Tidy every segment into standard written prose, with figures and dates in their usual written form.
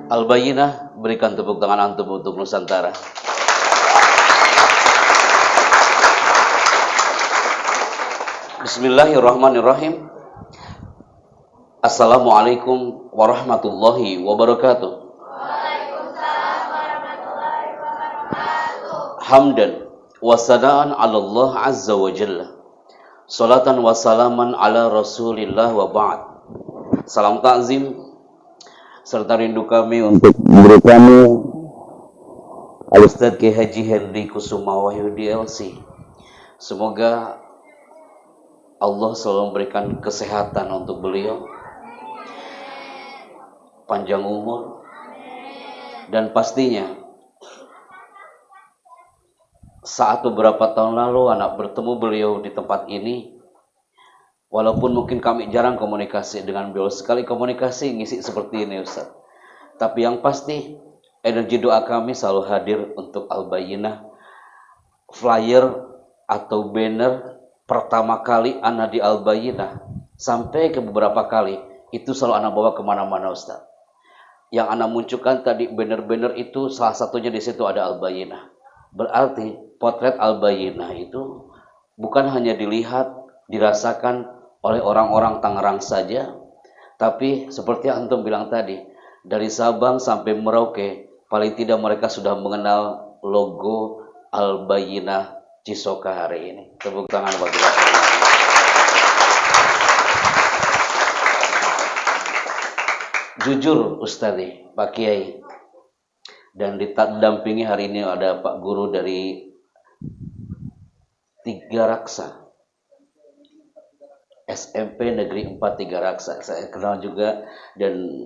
Al-Bayyinah, berikan tepuk tangan antum untuk Nusantara. Bismillahirrahmanirrahim. Assalamualaikum warahmatullahi wabarakatuh. Waalaikumsalam warahmatullahi wabarakatuh. Hamdan wa sana'an 'ala Allah azza wa jalla. Salatan wa salaman ala Rasulillah wa ba'd. Salam takzim serta rindu kami untuk guru kami Al-Ustadz Kiai Haji Hendy Kusuma Wahyudi LC. Semoga Allah selalu memberikan kesehatan untuk beliau, panjang umur, dan pastinya saat beberapa tahun lalu anak bertemu beliau di tempat ini, walaupun mungkin kami jarang komunikasi dengan beliau, sekali komunikasi ngisi seperti ini Ustaz. Tapi yang pasti energi doa kami selalu hadir untuk Al-Bayyinah. Flyer atau banner pertama kali anak di Al-Bayyinah sampai ke beberapa kali itu selalu anak bawa kemana-mana Ustaz. Yang anak munculkan tadi banner-banner itu salah satunya di situ ada Al-Bayyinah. Berarti potret Al-Bayyinah itu bukan hanya dilihat, dirasakan oleh orang-orang Tangerang saja, tapi seperti yang antum bilang tadi, dari Sabang sampai Merauke, paling tidak mereka sudah mengenal logo Al-Bayyinah Cisoka hari ini. Tepuk tangan bagi Rasulullah. Jujur Ustadz, Pak Kiai, dan didampingi hari ini ada Pak Guru dari Tiga Raksa, SMP Negeri 4 Tiga Raksa. Saya kenal juga, dan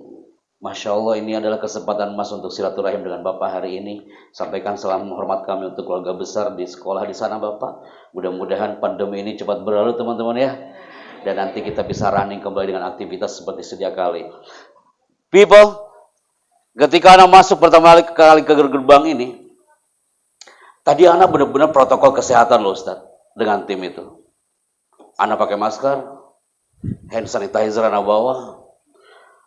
Masya Allah ini adalah kesempatan Mas untuk silaturahim dengan Bapak hari ini. Sampaikan salam hormat kami untuk keluarga besar di sekolah di sana Bapak. Mudah-mudahan pandemi ini cepat berlalu teman-teman ya. Dan nanti kita bisa running kembali dengan aktivitas seperti sedia kali. People, ketika anak masuk pertama kali ke gerbang ini, tadi anak benar-benar protokol kesehatan loh Ustaz, dengan tim itu. Anak pakai masker, hand sanitizer anak bawa.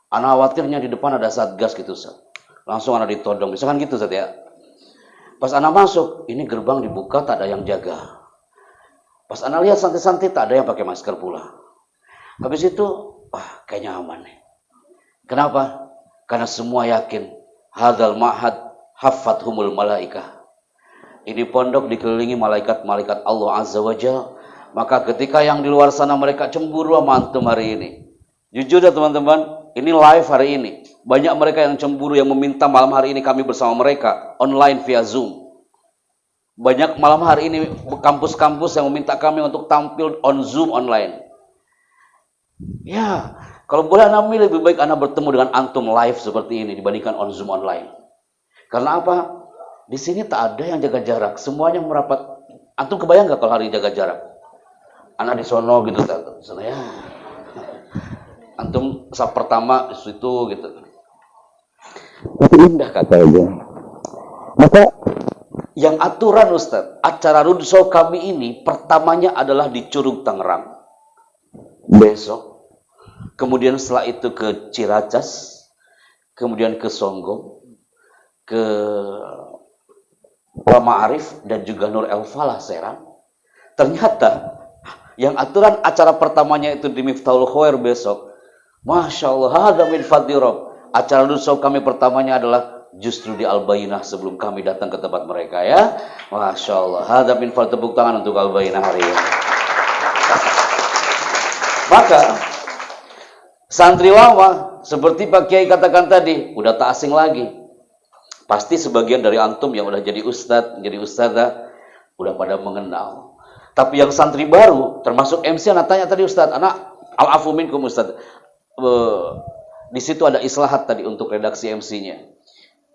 Anak khawatirnya di depan ada satgas gitu Ustaz. Langsung anak ditodong, misalkan gitu Ustaz ya. Pas anak masuk, ini gerbang dibuka tak ada yang jaga. Pas anak lihat santai-santai tak ada yang pakai masker pula. Habis itu, wah kayaknya aman nih. Kenapa? Karena semua yakin hadzal ma'had haffathumul malaikah. Ini pondok dikelilingi malaikat-malaikat Allah Azza wa Jalla. Maka ketika yang di luar sana mereka cemburu sama antum hari ini. Jujur ya teman-teman, ini live hari ini. Banyak mereka yang cemburu yang meminta malam hari ini kami bersama mereka online via Zoom. Banyak malam hari ini kampus-kampus yang meminta kami untuk tampil on Zoom online. Ya, kalau boleh anak milih, lebih baik anak bertemu dengan antum live seperti ini dibandingkan on Zoom online. Karena apa? Di sini tak ada yang jaga jarak, semuanya merapat. Antum kebayang nggak kalau hari ini jaga jarak? Anak di sono gitu, sana ya. Antum saf pertama di situ gitu. Tapi indah katanya. Maka yang aturan Ustaz, acara Rudshow kami ini pertamanya adalah di Curug Tangerang. Besok, kemudian setelah itu ke Ciracas, kemudian ke Songgong, ke Rama Arif, dan juga Nur El Falah Serang. Ternyata yang aturan acara pertamanya itu di Miftahul Khair besok. Masya Allah, hadza min fadli Rabb. Acara Rudshow kami pertamanya adalah justru di Al-Bayyinah sebelum kami datang ke tempat mereka ya. Masya Allah, hadza min fadli. Tepuk tangan untuk Al-Bayyinah hari ini. Maka santri lama seperti Pak Kiai katakan tadi, udah tak asing lagi. Pasti sebagian dari antum yang udah jadi ustadz, jadi ustadzah, udah pada mengenal. Tapi yang santri baru, termasuk MC, anak tanya tadi Ustadz, anak al-afu minkum Ustadz. Di situ ada islahat tadi untuk redaksi MC-nya.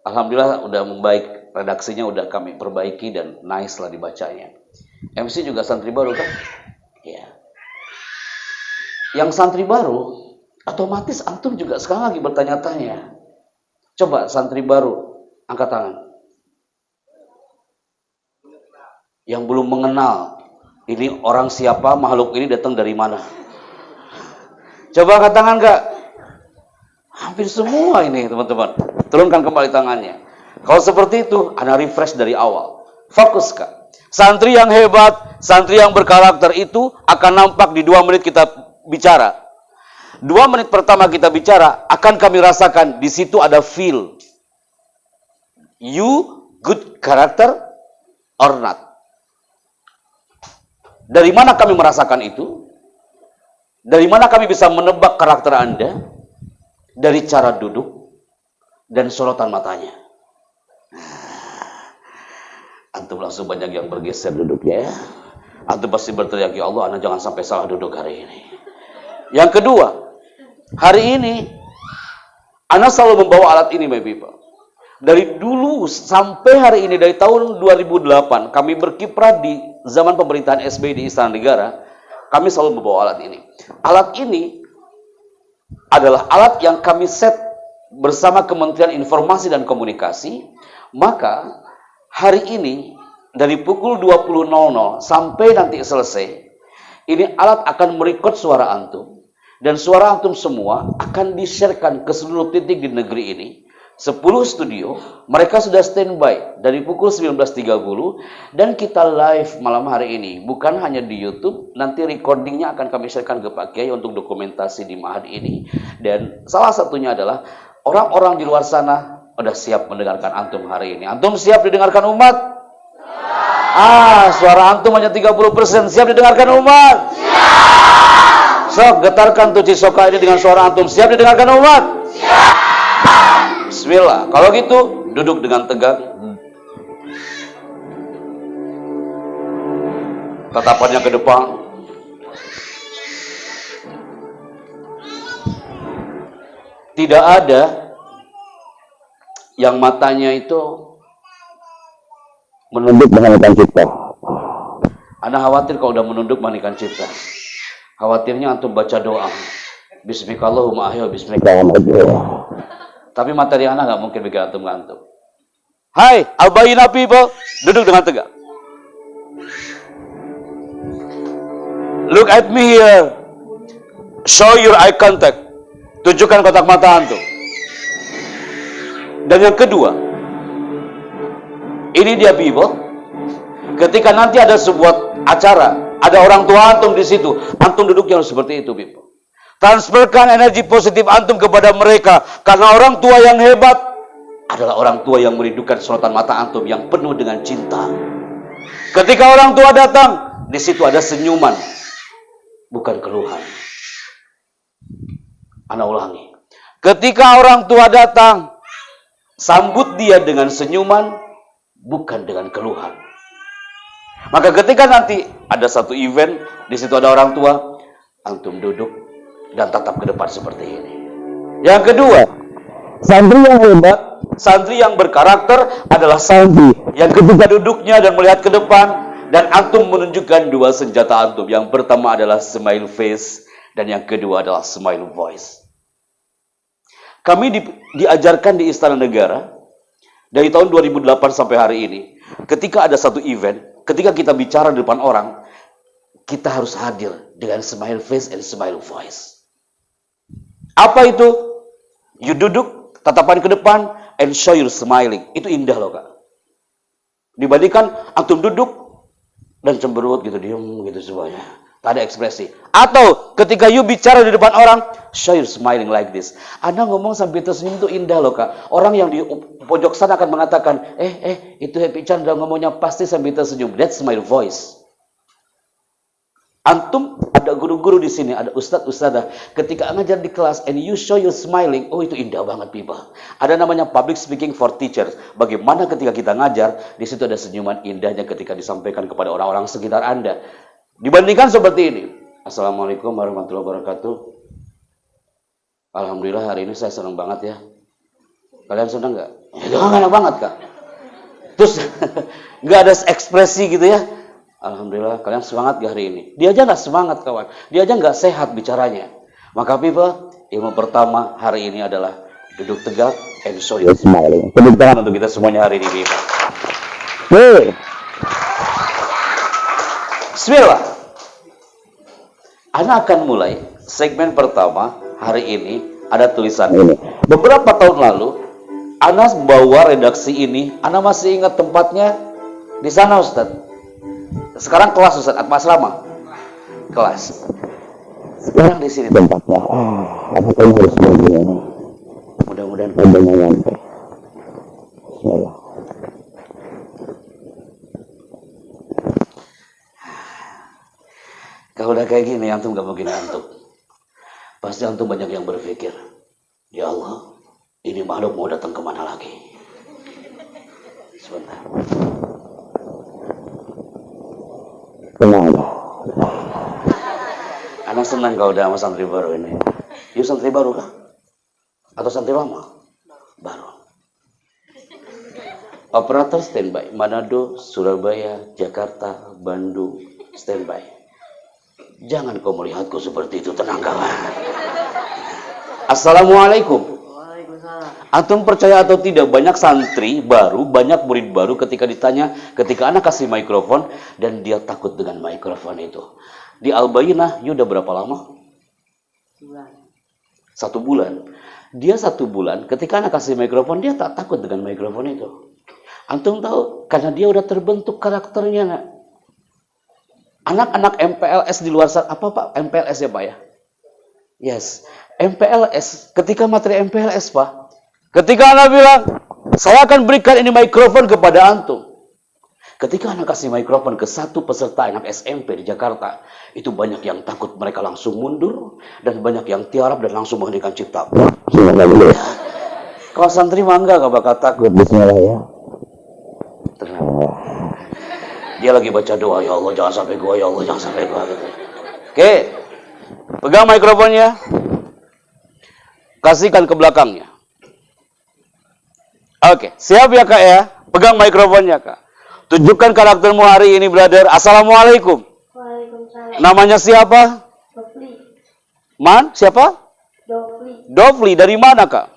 Alhamdulillah udah membaik, redaksinya udah kami perbaiki dan nice lah dibacanya. MC juga santri baru kan? Ya. Yang santri baru, otomatis antum juga sekarang lagi bertanya-tanya. Coba santri baru, angkat tangan. Yang belum mengenal, ini orang siapa, makhluk ini datang dari mana? Coba angkat tangan enggak? Hampir semua ini teman-teman. Turunkan kembali tangannya. Kalau seperti itu, Anda refresh dari awal. Fokus, Kak. Santri yang hebat, santri yang berkarakter itu akan nampak di 2 menit kita bicara. 2 menit pertama kita bicara, akan kami rasakan di situ ada feel. You good character or not? Dari mana kami merasakan itu? Dari mana kami bisa menebak karakter Anda? Dari cara duduk dan sorotan matanya. Antum langsung banyak yang bergeser duduknya ya. Antum pasti berteriak, ya Allah, Anda jangan sampai salah duduk hari ini. Yang kedua, hari ini Anda selalu membawa alat ini, my people. Dari dulu sampai hari ini, dari tahun 2008, kami berkiprah di zaman pemerintahan SBY di Istana Negara, kami selalu membawa alat ini. Alat ini adalah alat yang kami set bersama Kementerian Informasi dan Komunikasi. Maka hari ini dari pukul 20.00 sampai nanti selesai, ini alat akan merekod suara antum, dan suara antum semua akan di-sharekan ke seluruh titik di negeri ini. 10 studio, mereka sudah standby dari pukul 19.30 dan kita live malam hari ini. Bukan hanya di YouTube, nanti recordingnya akan kami sharekan ke Pak Kiai untuk dokumentasi di Ma'had ini. Dan salah satunya adalah orang-orang di luar sana udah siap mendengarkan antum hari ini. Antum siap didengarkan umat? Suara antum hanya 30%. Siap didengarkan umat? Sok, getarkan tuh cisoka ini dengan suara antum. Siap didengarkan umat? Bismillah. Kalau gitu, duduk dengan tegak. Tatapannya ke depan. Tidak ada yang matanya itu menunduk menganikan cipta. Anda khawatir kalau udah menunduk menganikan cipta. Khawatirnya antum baca doa. Bismikallahumma ahya bismikallahumma. Tapi materi anak nggak mungkin bikin antum ngantuk. Hai, Al-Bayina people, duduk dengan tegak. Look at me here. Show your eye contact. Tunjukkan kotak mata antum. Dan yang kedua, ini dia people. Ketika nanti ada sebuah acara, ada orang tua antum di situ, antum duduknya harus seperti itu people. Transferkan energi positif antum kepada mereka. Karena orang tua yang hebat adalah orang tua yang merindukan sorotan mata antum yang penuh dengan cinta. Ketika orang tua datang, di situ ada senyuman, bukan keluhan. Ana ulangi. Ketika orang tua datang, sambut dia dengan senyuman, bukan dengan keluhan. Maka ketika nanti ada satu event, di situ ada orang tua, antum duduk dan tatap ke depan seperti ini. Yang kedua, santri yang hebat, santri yang berkarakter adalah santri yang ketika duduknya dan melihat ke depan, dan antum menunjukkan 2 senjata antum. Yang pertama adalah smile face, dan yang kedua adalah smile voice. Kami diajarkan di Istana Negara dari tahun 2008 sampai hari ini. Ketika ada satu event, ketika kita bicara di depan orang, kita harus hadir dengan smile face and smile voice. Apa itu? You duduk, tatapan ke depan, and show your smiling. Itu indah loh, Kak. Dibandingkan antum duduk dan cemberut gitu, diam gitu semuanya. Tak ada ekspresi. Atau ketika you bicara di depan orang, show your smiling like this. Anda ngomong sambil tersenyum itu indah loh, Kak. Orang yang di pojok sana akan mengatakan, itu Happy Chandra ngomongnya pasti sambil tersenyum. That's my voice. Antum ada guru-guru di sini, ada ustadz-ustadzah. Ketika ngajar di kelas and you show you smiling, oh itu indah banget people. Ada namanya public speaking for teachers. Bagaimana ketika kita ngajar, di situ ada senyuman indahnya ketika disampaikan kepada orang-orang sekitar Anda. Dibandingkan seperti ini. Assalamualaikum warahmatullahi wabarakatuh. Alhamdulillah hari ini saya senang banget ya. Kalian senang nggak? Ya enak banget, Kak. Terus nggak ada ekspresi gitu ya. Alhamdulillah kalian semangat gak hari ini? Dia aja nggak semangat kawan. Dia aja nggak sehat bicaranya. Maka people, ilmu pertama hari ini adalah duduk tegak and show your smiling. Tepuk tangan untuk kita semuanya hari ini, people. Bismillah. Ana akan mulai segmen pertama hari ini. Ada tulisan ini. Beberapa tahun lalu Anas bawa redaksi ini, Ana masih ingat tempatnya di sana Ustaz. Sekarang kelas Ustaz, Atma Asrama. Kelas. Sekarang di sini tempatnya. Apa kamu harus begini? Mudah-mudahan kabarnya nyampe. Bismillah. Kalau udah kayak gini, antum gak mungkin ngantuk. Pasti antum banyak yang berpikir, ya Allah, ini makhluk mau datang kemana lagi? Sebentar. Kenapa? Anak senang kalau udah sama santri baru ini. Yuk santri baru kah? Atau santri lama? Baru. Operator standby. Manado, Surabaya, Jakarta, Bandung, standby. Jangan kau melihatku seperti itu, tenang kawan. Assalamualaikum. Waalaikumsalam. Antum percaya atau tidak, banyak santri baru, banyak murid baru ketika ditanya, ketika anak kasih mikrofon dan dia takut dengan mikrofon itu. Di Al-Bayyinah, udah berapa lama? 1 bulan. Dia 1 bulan, ketika anak kasih mikrofon, dia tak takut dengan mikrofon itu. Antum tahu, karena dia udah terbentuk karakternya, nak. Anak-anak MPLS di luar sana, apa Pak? MPLS ya Pak ya? Yes. MPLS, ketika materi MPLS Pak, ketika anak bilang, saya akan berikan ini mikrofon kepada antum. Ketika anak kasih mikrofon ke satu peserta anak SMP di Jakarta, itu banyak yang takut, mereka langsung mundur, dan banyak yang tiarap dan langsung menghentikan cipta. Kalau santri mangga gak bakal takut. Bismillah ya. Tenang. Dia lagi baca doa, ya Allah jangan sampai gua, ya Allah jangan sampai gua. Oke, pegang mikrofonnya, kasihkan ke belakangnya. Oke, siap ya Kak ya? Pegang mikrofonnya Kak. Tunjukkan karaktermu hari ini, brother. Assalamualaikum. Waalaikumsalam. Namanya siapa? Dofli. Man? Siapa? Dofli. Dofli. Dari mana Kak?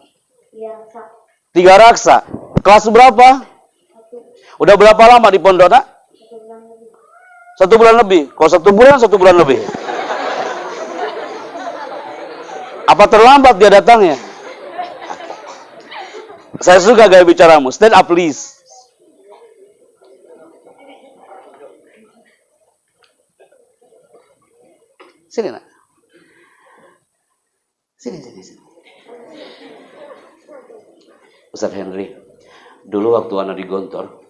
Ya, Kak. 3 Raksa. Kelas berapa? 1 Udah berapa lama di pondok nak? bulan lebih. 1 bulan lebih. Kalau 1 bulan, 1 bulan lebih. Apa terlambat dia datangnya? Saya suka gaya bicaramu. Stand up please. Sini nak. Sini. Ustaz Henry, dulu waktu anak di Gontor,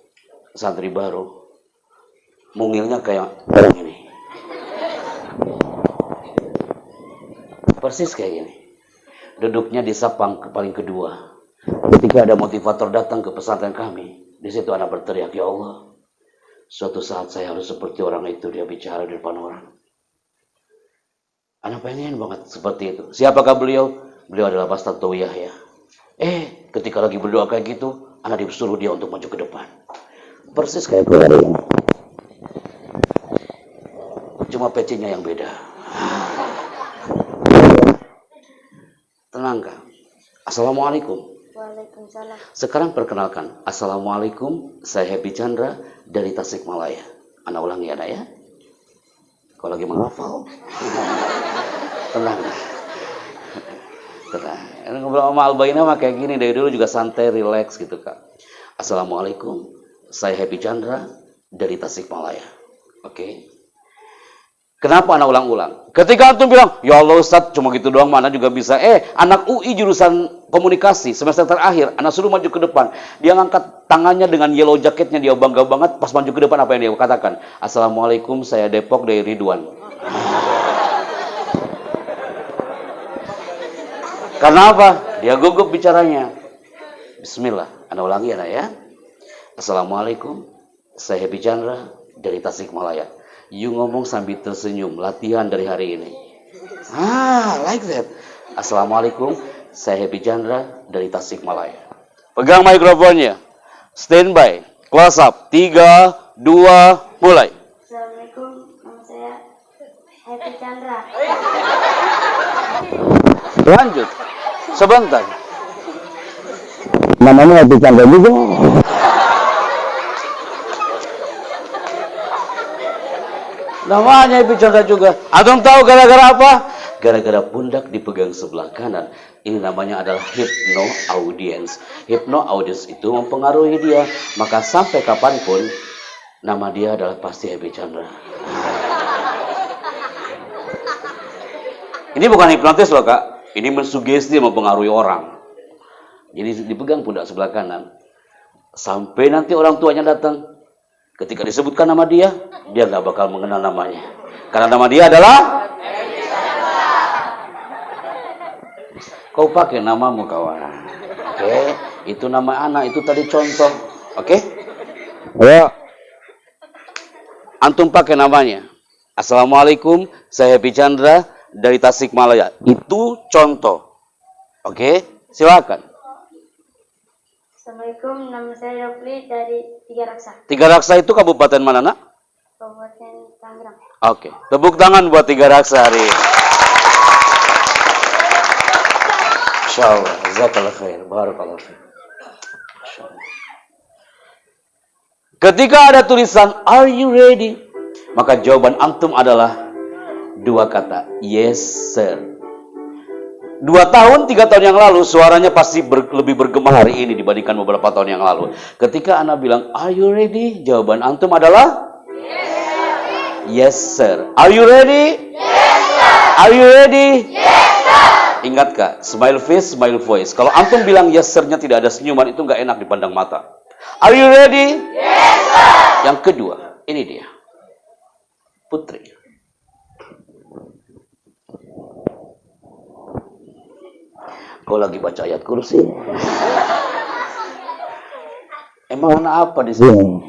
santri baru, mungilnya kayak orang ini. Persis kayak gini. Duduknya di sapang paling kedua. Ketika ada motivator datang ke pesantren kami, di situ anak berteriak, ya Allah, suatu saat saya harus seperti orang itu, dia bicara di depan orang. Anak pengen banget seperti itu. Siapakah beliau? Beliau adalah Pak Tantowi Yahya. Ketika lagi berdoa kayak gitu, anak disuruh dia untuk maju ke depan. Persis kayak gue hari ini. Cuma pecinya yang beda. Tenang Kak. Assalamualaikum. Waalaikumsalam. Sekarang perkenalkan. Assalamualaikum. Saya Happy Chandra dari Tasikmalaya. Anak ulangi anak ya. Kalau lagi menghafal. Tenang. Ngobrol sama Al-Bayyinah mah kayak gini, dari dulu juga santai, relax gitu Kak. Assalamualaikum, saya Happy Chandra dari Tasikmalaya. Oke. Kenapa anak ulang-ulang? Ketika antum bilang, ya Allah Ustaz, cuma gitu doang mana juga bisa. Anak UI jurusan komunikasi semester terakhir, anak suruh maju ke depan. Dia ngangkat tangannya dengan yellow jacketnya, dia bangga banget. Pas maju ke depan apa yang dia katakan? Assalamualaikum, saya Depok dari Ridwan. Karena apa? Dia gugup bicaranya. Bismillah. Anda ulangi anak ya. Assalamualaikum. Saya Happy Chandra dari Tasikmalaya. You ngomong sambil tersenyum. Latihan dari hari ini. Like that. Assalamualaikum. Saya Happy Chandra dari Tasikmalaya. Pegang mikrofonnya. Standby. Close up. 3, 2, mulai. Assalamualaikum. Nama saya Happy Chandra. Lanjut. Sebentar. Namanya Happy Chandra juga. Namanya Happy Chandra juga. Antum tahu gara-gara apa? Gara-gara pundak dipegang sebelah kanan. Ini namanya adalah hypno-audience. Hypno-audience itu mempengaruhi dia. Maka sampai kapanpun, nama dia adalah pasti Happy Chandra. Ini bukan hipnotis loh kak. Ini mensugesti, mempengaruhi orang. Jadi dipegang pundak sebelah kanan. Sampai nanti orang tuanya datang. Ketika disebutkan nama dia nggak bakal mengenal namanya. Karena nama dia adalah... Kau pakai namamu kawan. Oke, itu nama anak, itu tadi contoh. Oke? Ya. Antum pakai namanya. Assalamualaikum, saya Happy Chandra dari Tasikmalaya. Itu contoh. Oke? Silakan. Assalamualaikum, nama saya Rafli dari Tiga Raksa, Tiga Raksa itu kabupaten mana nak? Kabupaten Tangerang. Oke, tepuk tangan buat Tiga Raksa hari ini. Insyaallah, jazakallahu khair, barakallahu fiik. Ketika ada tulisan "Are you ready?" maka jawaban antum adalah dua kata, yes sir. 2 tahun, 3 tahun yang lalu suaranya pasti lebih bergema hari ini dibandingkan beberapa tahun yang lalu. Ketika Ana bilang "Are you ready?" jawaban antum adalah yes sir. Are you ready? Yes sir. Are you ready? Yes sir. Ingat kak, smile face, smile voice. Kalau antum bilang yes sir-nya tidak ada senyuman, itu nggak enak dipandang mata. Are you ready? Yes sir. Yang kedua, ini dia. Putri. Kau lagi baca ayat kursi? Emang anak apa di sini?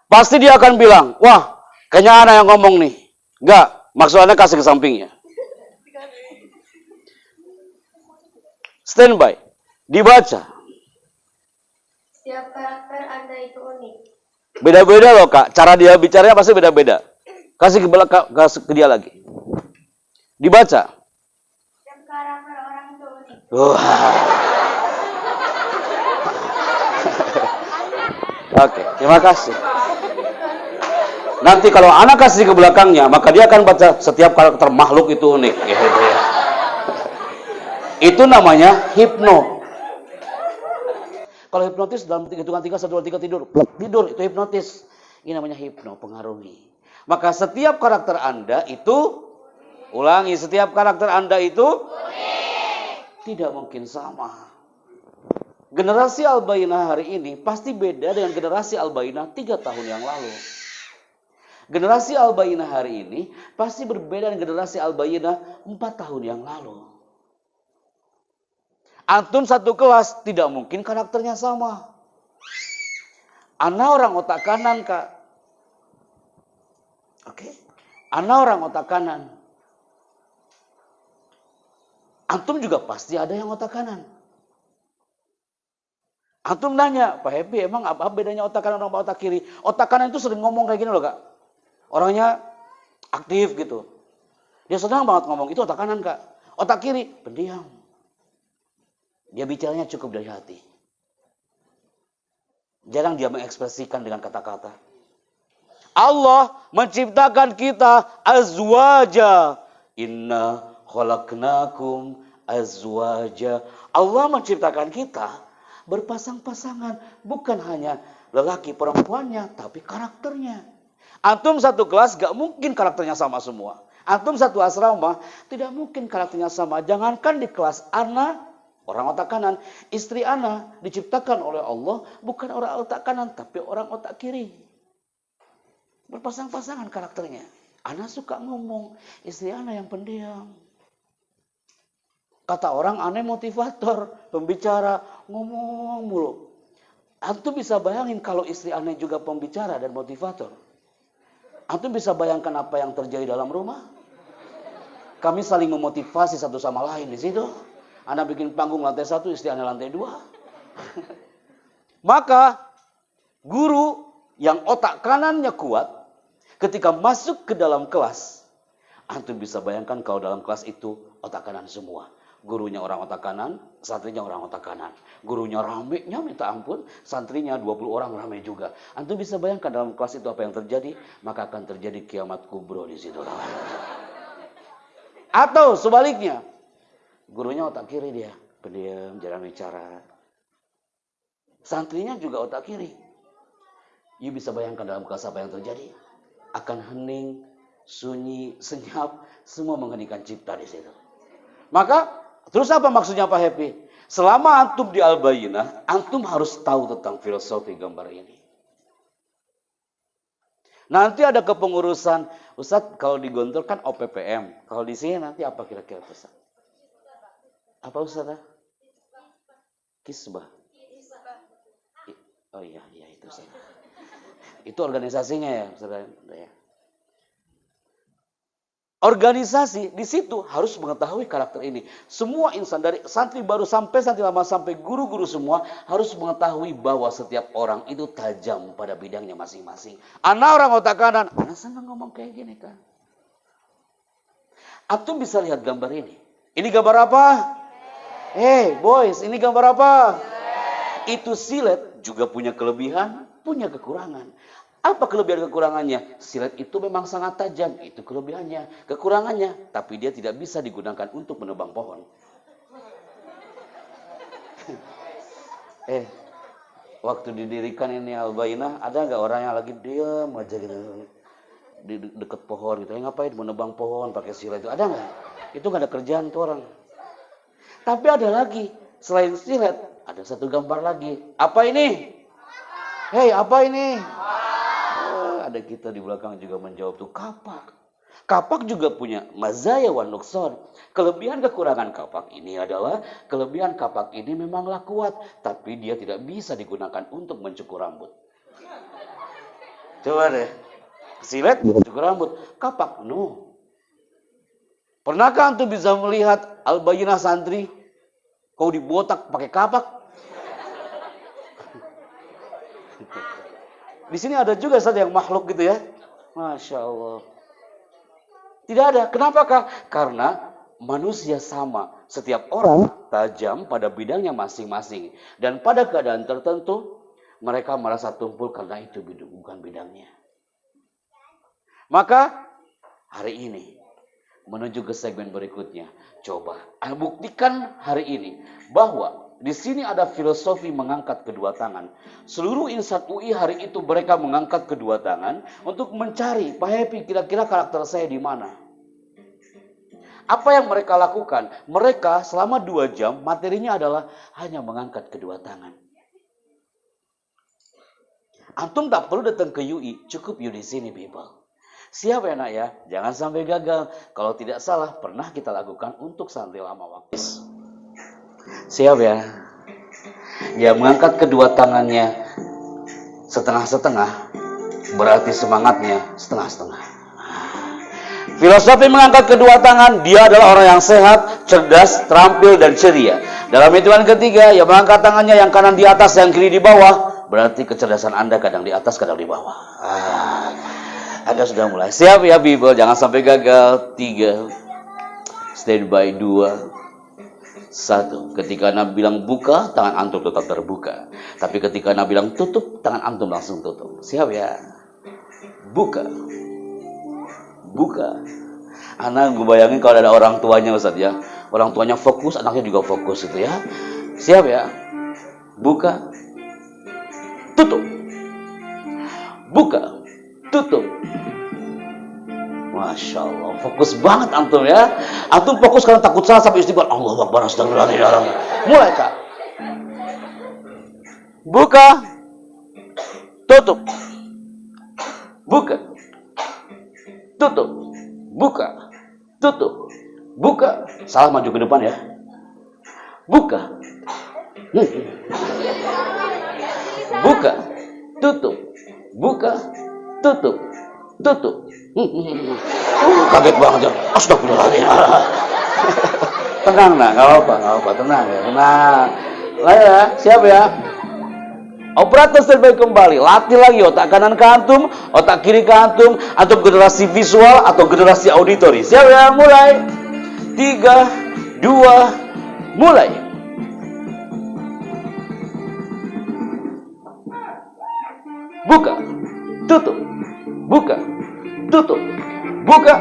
Pasti dia akan bilang, wah, kayaknya anak yang ngomong nih. Enggak, maksudnya kasih ke sampingnya. Standby. Dibaca. Setiap karakter Anda itu unik. Beda-beda loh kak. Cara dia bicaranya pasti beda-beda. Kasih ke dia lagi. Dibaca. Setiap karakter orang itu unik. Oke, terima kasih. Nanti kalau anak kasih ke belakangnya, maka dia akan baca setiap karakter makhluk itu unik. Itu namanya hipno. Kalau hipnotis dalam hitungan 3, 1, 2, 3 tidur. Tidur itu hipnotis. Ini namanya hipno, pengaruhi. Maka setiap karakter Anda itu, ulangi, setiap karakter Anda itu tidak mungkin sama. Generasi Al-Bayyinah hari ini pasti beda dengan generasi Al-Bayyinah 3 tahun yang lalu. Generasi Al-Bayyinah hari ini pasti berbeda dengan generasi Al-Bayyinah 4 tahun yang lalu. Antum satu kelas tidak mungkin karakternya sama. Ana orang otak kanan kak. Oke. Ana orang otak kanan. Antum juga pasti ada yang otak kanan. Antum nanya, Pak Happy, emang apa bedanya otak kanan sama otak kiri? Otak kanan itu sering ngomong kayak gini loh kak. Orangnya aktif gitu. Dia senang banget ngomong, itu otak kanan kak. Otak kiri, pendiam. Dia bicaranya cukup dari hati. Jarang dia mengekspresikan dengan kata-kata. Allah menciptakan kita azwaja. Inna khalaqnakum azwaja. Allah menciptakan kita berpasang-pasangan. Bukan hanya lelaki perempuannya, tapi karakternya. Antum satu kelas gak mungkin karakternya sama semua. Antum satu asrama tidak mungkin karakternya sama. Jangankan di kelas ana, orang otak kanan, istri ana diciptakan oleh Allah bukan orang otak kanan tapi orang otak kiri. Berpasang-pasangan karakternya. Ana suka ngomong, istri ana yang pendiam. Kata orang ana motivator, pembicara, ngomong mulu. Antum bisa bayangin kalau istri ana juga pembicara dan motivator. Antum bisa bayangkan apa yang terjadi dalam rumah? Kami saling memotivasi satu sama lain di situ. Ana bikin panggung lantai 1, istri ana lantai 2. Maka guru yang otak kanannya kuat ketika masuk ke dalam kelas, antum bisa bayangkan kalau dalam kelas itu otak kanan semua. Gurunya orang otak kanan, santrinya orang otak kanan. Gurunya ramenya minta ampun, santrinya 20 orang rame juga. Antum bisa bayangkan dalam kelas itu apa yang terjadi? Maka akan terjadi kiamat kubro di situ. Atau sebaliknya, gurunya otak kiri dia, pendiam, jarang bicara. Santrinya juga otak kiri. You bisa bayangkan dalam kelas apa yang terjadi? Akan hening, sunyi, senyap, semua mengheningkan cipta di situ. Maka terus apa maksudnya Pak Happy? Selama antum di Al-Bayyinah, antum harus tahu tentang filosofi gambar ini. Nanti ada kepengurusan, Ustadz kalau di Gontor kan OPPM. Kalau di sini nanti apa kira-kira Ustaz? Apa Ustaz? Kisbah. Oh iya itu Ustaz. Itu organisasinya ya Ustaz ya. Organisasi di situ harus mengetahui karakter ini. Semua insan dari santri baru sampai santri lama sampai guru-guru semua harus mengetahui bahwa setiap orang itu tajam pada bidangnya masing-masing. Anak orang otak kanan, anak senang ngomong kayak gini kan. Antum bisa lihat gambar ini. Ini gambar apa? Hey boys, ini gambar apa? Itu silet juga punya kelebihan, punya kekurangan. Apa kelebihan kekurangannya? Silet itu memang sangat tajam, itu kelebihannya. Kekurangannya, tapi dia tidak bisa digunakan untuk menebang pohon. Waktu didirikan ini Al-Bayyinah, ada nggak orang yang lagi diam aja gitu di dekat pohon gitu? Ngapain menebang pohon pakai silet itu? Ada nggak? Itu nggak ada kerjaan tuh orang. Tapi ada lagi selain silet, ada satu gambar lagi. Apa ini? Hei, apa ini? Ada kita di belakang juga menjawab tuh kapak. Kapak juga punya mazaya wan nuqsan. Kelebihan kekurangan kapak ini adalah kelebihan kapak ini memanglah kuat, tapi dia tidak bisa digunakan untuk mencukur rambut. Coba deh. Silet mencukur rambut, kapak no. Pernahkah antum bisa melihat Al-Bayyinah santri kau dibotak pakai kapak? Di sini ada juga Ustaz yang makhluk gitu ya. Masya Allah. Tidak ada. Kenapakah? Karena manusia sama. Setiap orang tajam pada bidangnya masing-masing. Dan pada keadaan tertentu, mereka merasa tumpul karena itu bukan bidangnya. Maka hari ini, menuju ke segmen berikutnya, coba buktikan hari ini bahwa di sini ada filosofi mengangkat kedua tangan. Seluruh insan UI hari itu mereka mengangkat kedua tangan untuk mencari, Pak Happy, kira-kira karakter saya di mana? Apa yang mereka lakukan? Mereka selama 2 jam materinya adalah hanya mengangkat kedua tangan. Antum tak perlu datang ke UI, cukup you di sini, people. Siap ya nak ya? Jangan sampai gagal. Kalau tidak salah, pernah kita lakukan untuk santri lama waktu. Siap ya? Dia mengangkat kedua tangannya setengah-setengah, berarti semangatnya setengah-setengah. Filosofi mengangkat kedua tangan, dia adalah orang yang sehat, cerdas, terampil, dan ceria. Dalam hitungan ketiga, yang mengangkat tangannya yang kanan di atas, yang kiri di bawah, berarti kecerdasan Anda kadang di atas, kadang di bawah. Anda sudah mulai. Siap ya, people? Jangan sampai gagal. 3, standby 2, 1. Ketika Anda bilang buka, tangan antum tetap terbuka. Tapi ketika Anda bilang tutup, tangan antum langsung tutup. Siap ya? Buka. Buka. Anda gue bayangin kalau ada orang tuanya Ustaz ya. Orang tuanya fokus, anaknya juga fokus gitu ya. Siap ya? Buka. Tutup. Buka. Tutup. Masya Allah, fokus banget antum ya. Antum fokus karena takut salah sampai istighfar. Allahu Akbar, astagfirullahaladzim. Mulai Kak. Buka. Tutup. Buka. Tutup. Buka. Tutup. Buka. Salah maju ke depan ya. Buka. Buka. Tutup. Buka. Tutup. Tutup. Kaget banget ya. Astagfirullahaladzim. Tenang nak, nggak apa-apa, tenang ya, tenang. Lah ya, siap ya. Operator standby kembali, latih lagi otak kanan ke antum, otak kiri ke antum, atau generasi visual atau generasi auditori. Siap ya, mulai. 3, 2, Mulai. Buka, tutup, buka, tutup, buka,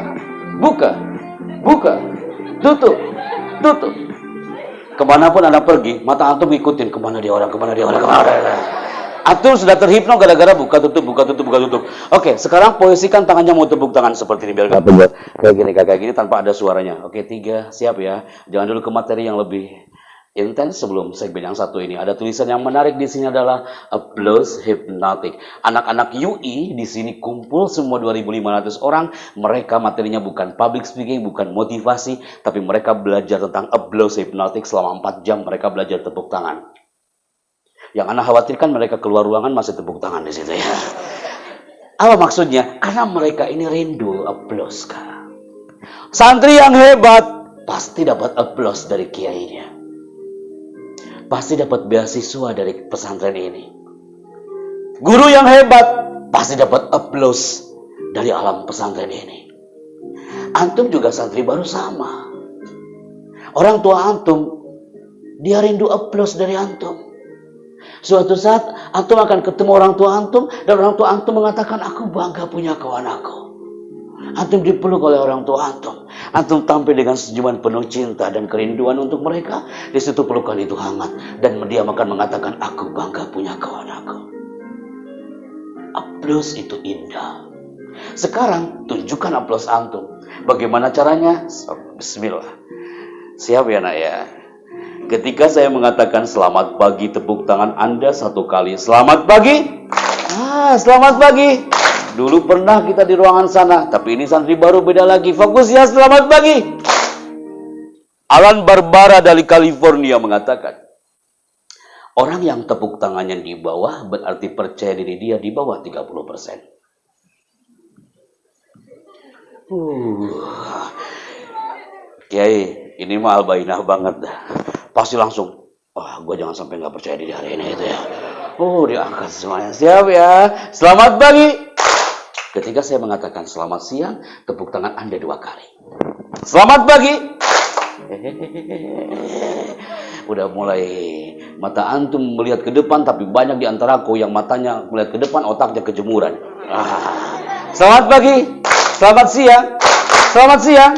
buka, buka, tutup, tutup. Kemanapun Anda pergi, mata antum ikutin kemana dia orang, kemana dia orang, kemana dia orang. Antum sudah terhipno gara-gara buka tutup, buka tutup, buka tutup. Oke, sekarang posisikan tangannya mau tepuk tangan seperti ini biar gak benar. Kayak gini tanpa ada suaranya. Oke, 3, siap ya. Jangan dulu ke materi yang lebih intens sebelum segmen yang satu ini. Ada tulisan yang menarik di sini adalah applause hypnotic. Anak-anak UI di sini kumpul semua 2.500 orang. Mereka materinya bukan public speaking, bukan motivasi, tapi mereka belajar tentang applause hypnotic selama 4 jam. Mereka belajar tepuk tangan. Yang Anda khawatirkan mereka keluar ruangan masih tepuk tangan di situ ya. Apa maksudnya? Karena mereka ini rindu applause, Kak. Santri yang hebat pasti dapat applause dari kiainya. Pasti dapat beasiswa dari pesantren ini. Guru yang hebat pasti dapat applause dari alam pesantren ini. Antum juga santri baru sama. Orang tua antum, dia rindu applause dari antum. Suatu saat antum akan ketemu orang tua antum dan orang tua antum mengatakan, aku bangga punya kau anakku. Antum dipeluk oleh orang tua antum. Antum tampil dengan senyuman penuh cinta dan kerinduan untuk mereka. Di situ pelukan itu hangat dan dia akan mengatakan, aku bangga punya kau anakku. Aplaus itu indah. Sekarang tunjukkan aplaus antum. Bagaimana caranya? Bismillah. Siap ya nak ya? Ketika saya mengatakan selamat pagi, tepuk tangan Anda 1 kali. Selamat pagi. Selamat pagi. Dulu pernah kita di ruangan sana, tapi ini santri baru beda lagi. Fokus ya, selamat pagi. Alan Barbara dari California mengatakan, orang yang tepuk tangannya di bawah berarti percaya diri dia di bawah 30%. Kiai, ini mah albainah banget dah. Pasti langsung, gue jangan sampai nggak percaya diri hari ini itu ya. Diangkat semuanya. Siap ya. Selamat pagi. Ketika saya mengatakan selamat siang, tepuk tangan Anda 2 kali. Selamat pagi. Udah mulai mata antum melihat ke depan, tapi banyak di antaraku yang matanya melihat ke depan, otaknya kejemuran. Selamat pagi. Selamat siang. Selamat siang.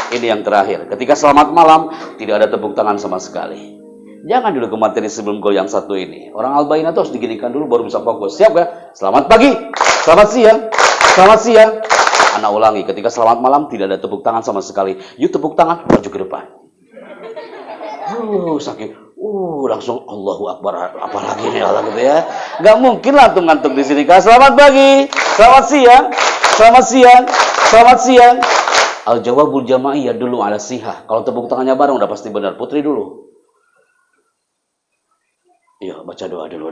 Ini yang terakhir. Ketika selamat malam, tidak ada tepuk tangan sama sekali. Jangan dulu ke materi sebelum gol yang satu ini. Orang albaina itu harus diginikan dulu baru bisa fokus. Siap ya? Selamat pagi. Selamat siang. Selamat siang. Anak ulangi. Ketika selamat malam, tidak ada tepuk tangan sama sekali. Yuk tepuk tangan, maju ke depan. Sakit. Langsung Allahu Akbar. Apalagi nih Allah gitu ya. Gak mungkin lah tuh ngantuk di sini. Selamat pagi. Selamat siang. Selamat siang. Selamat siang. Al-jawabul jama'iyah dulu ala sihah. Kalau tepuk tangannya bareng udah pasti benar. Putri dulu. Iya, baca doa dulu.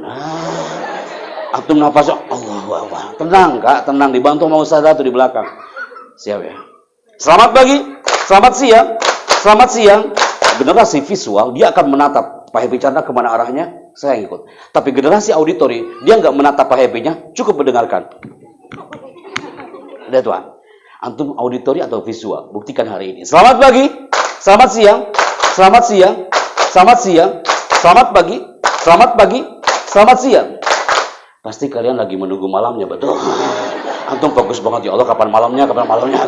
Antum nafas. Allahu Akbar. Tenang Kak, tenang. Dibantu sama ustazah tuh di belakang. Siap ya. Selamat pagi. Selamat siang. Selamat siang. Generasi visual, dia akan menatap Pak Happy Chandra kemana arahnya, saya ikut. Tapi generasi auditori, dia nggak menatap Pak Happy-nya, cukup mendengarkan. Udah tuan. Antum auditori atau visual? Buktikan hari ini. Selamat pagi, selamat siang, selamat siang, selamat siang, selamat pagi, selamat pagi, selamat siang. Pasti kalian lagi menunggu malamnya, betul? Antum fokus banget, ya Allah kapan malamnya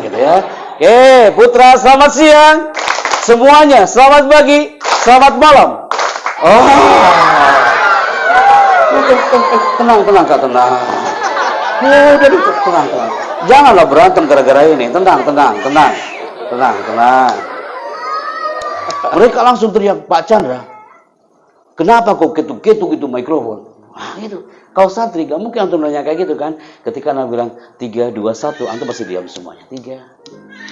gitu ya. Oke, Putra selamat siang. Semuanya selamat pagi, selamat malam. Tenang Kak, tenang. Tenang. Janganlah berantem gara-gara ini. Tenang. Mereka langsung teriak, Pak Chandra, kenapa kok ketuk-ketuk itu mikrofon? Gitu. Kau santri, gak mungkin antum nanya kayak gitu kan? Ketika Anda bilang 3, 2, 1, antum pasti diam semuanya. 3,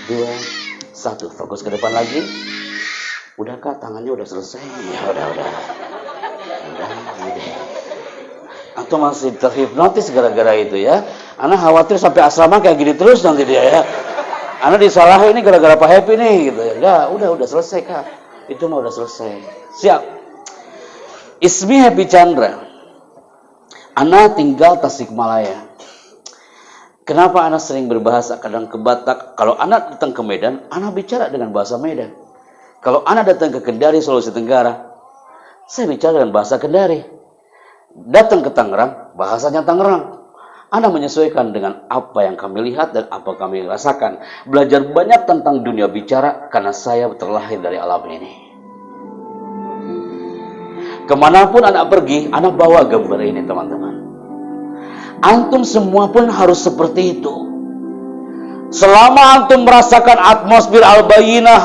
2, 1. Fokus ke depan lagi. Udah Kak, tangannya udah selesai. Ya udah. Antum masih terhipnotis gara-gara itu ya. Ana khawatir sampai asrama kayak gini terus nanti dia ya. Ana disalahin ini gara-gara Pak Happy nih gitu ya. Enggak, udah selesai Kak. Itu mah udah selesai. Siap. Ismi Happy Chandra. Ana tinggal Tasikmalaya. Kenapa Ana sering berbahasa kadang ke Batak? Kalau Ana datang ke Medan, Ana bicara dengan bahasa Medan. Kalau anak datang ke Kendari, Sulawesi Tenggara, saya bicara dengan bahasa Kendari. Datang ke Tangerang, bahasanya Tangerang. Anak menyesuaikan dengan apa yang kami lihat dan apa kami rasakan. Belajar banyak tentang dunia bicara karena saya terlahir dari alam ini. Kemanapun anak pergi, anak bawa gambar ini, teman-teman. Antum semua pun harus seperti itu. Selama antum merasakan atmosfer Al-Bayyinah,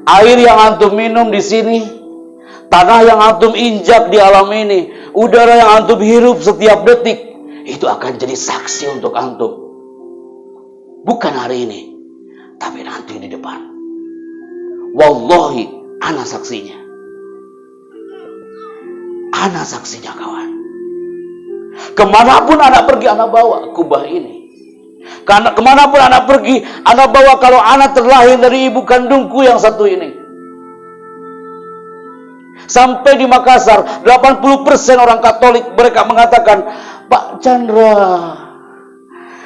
air yang antum minum di sini, tanah yang antum injak di alam ini, udara yang antum hirup setiap detik, itu akan jadi saksi untuk antum. Bukan hari ini, tapi nanti di depan. Wallahi, ana saksinya. Ana saksinya, kawan. Kemanapun anak pergi, anak bawa kubah ini. Karena kemanapun anak pergi, anak bawa kalau anak terlahir dari ibu kandungku yang satu ini. Sampai di Makassar, 80% orang Katolik mereka mengatakan, Pak Chandra,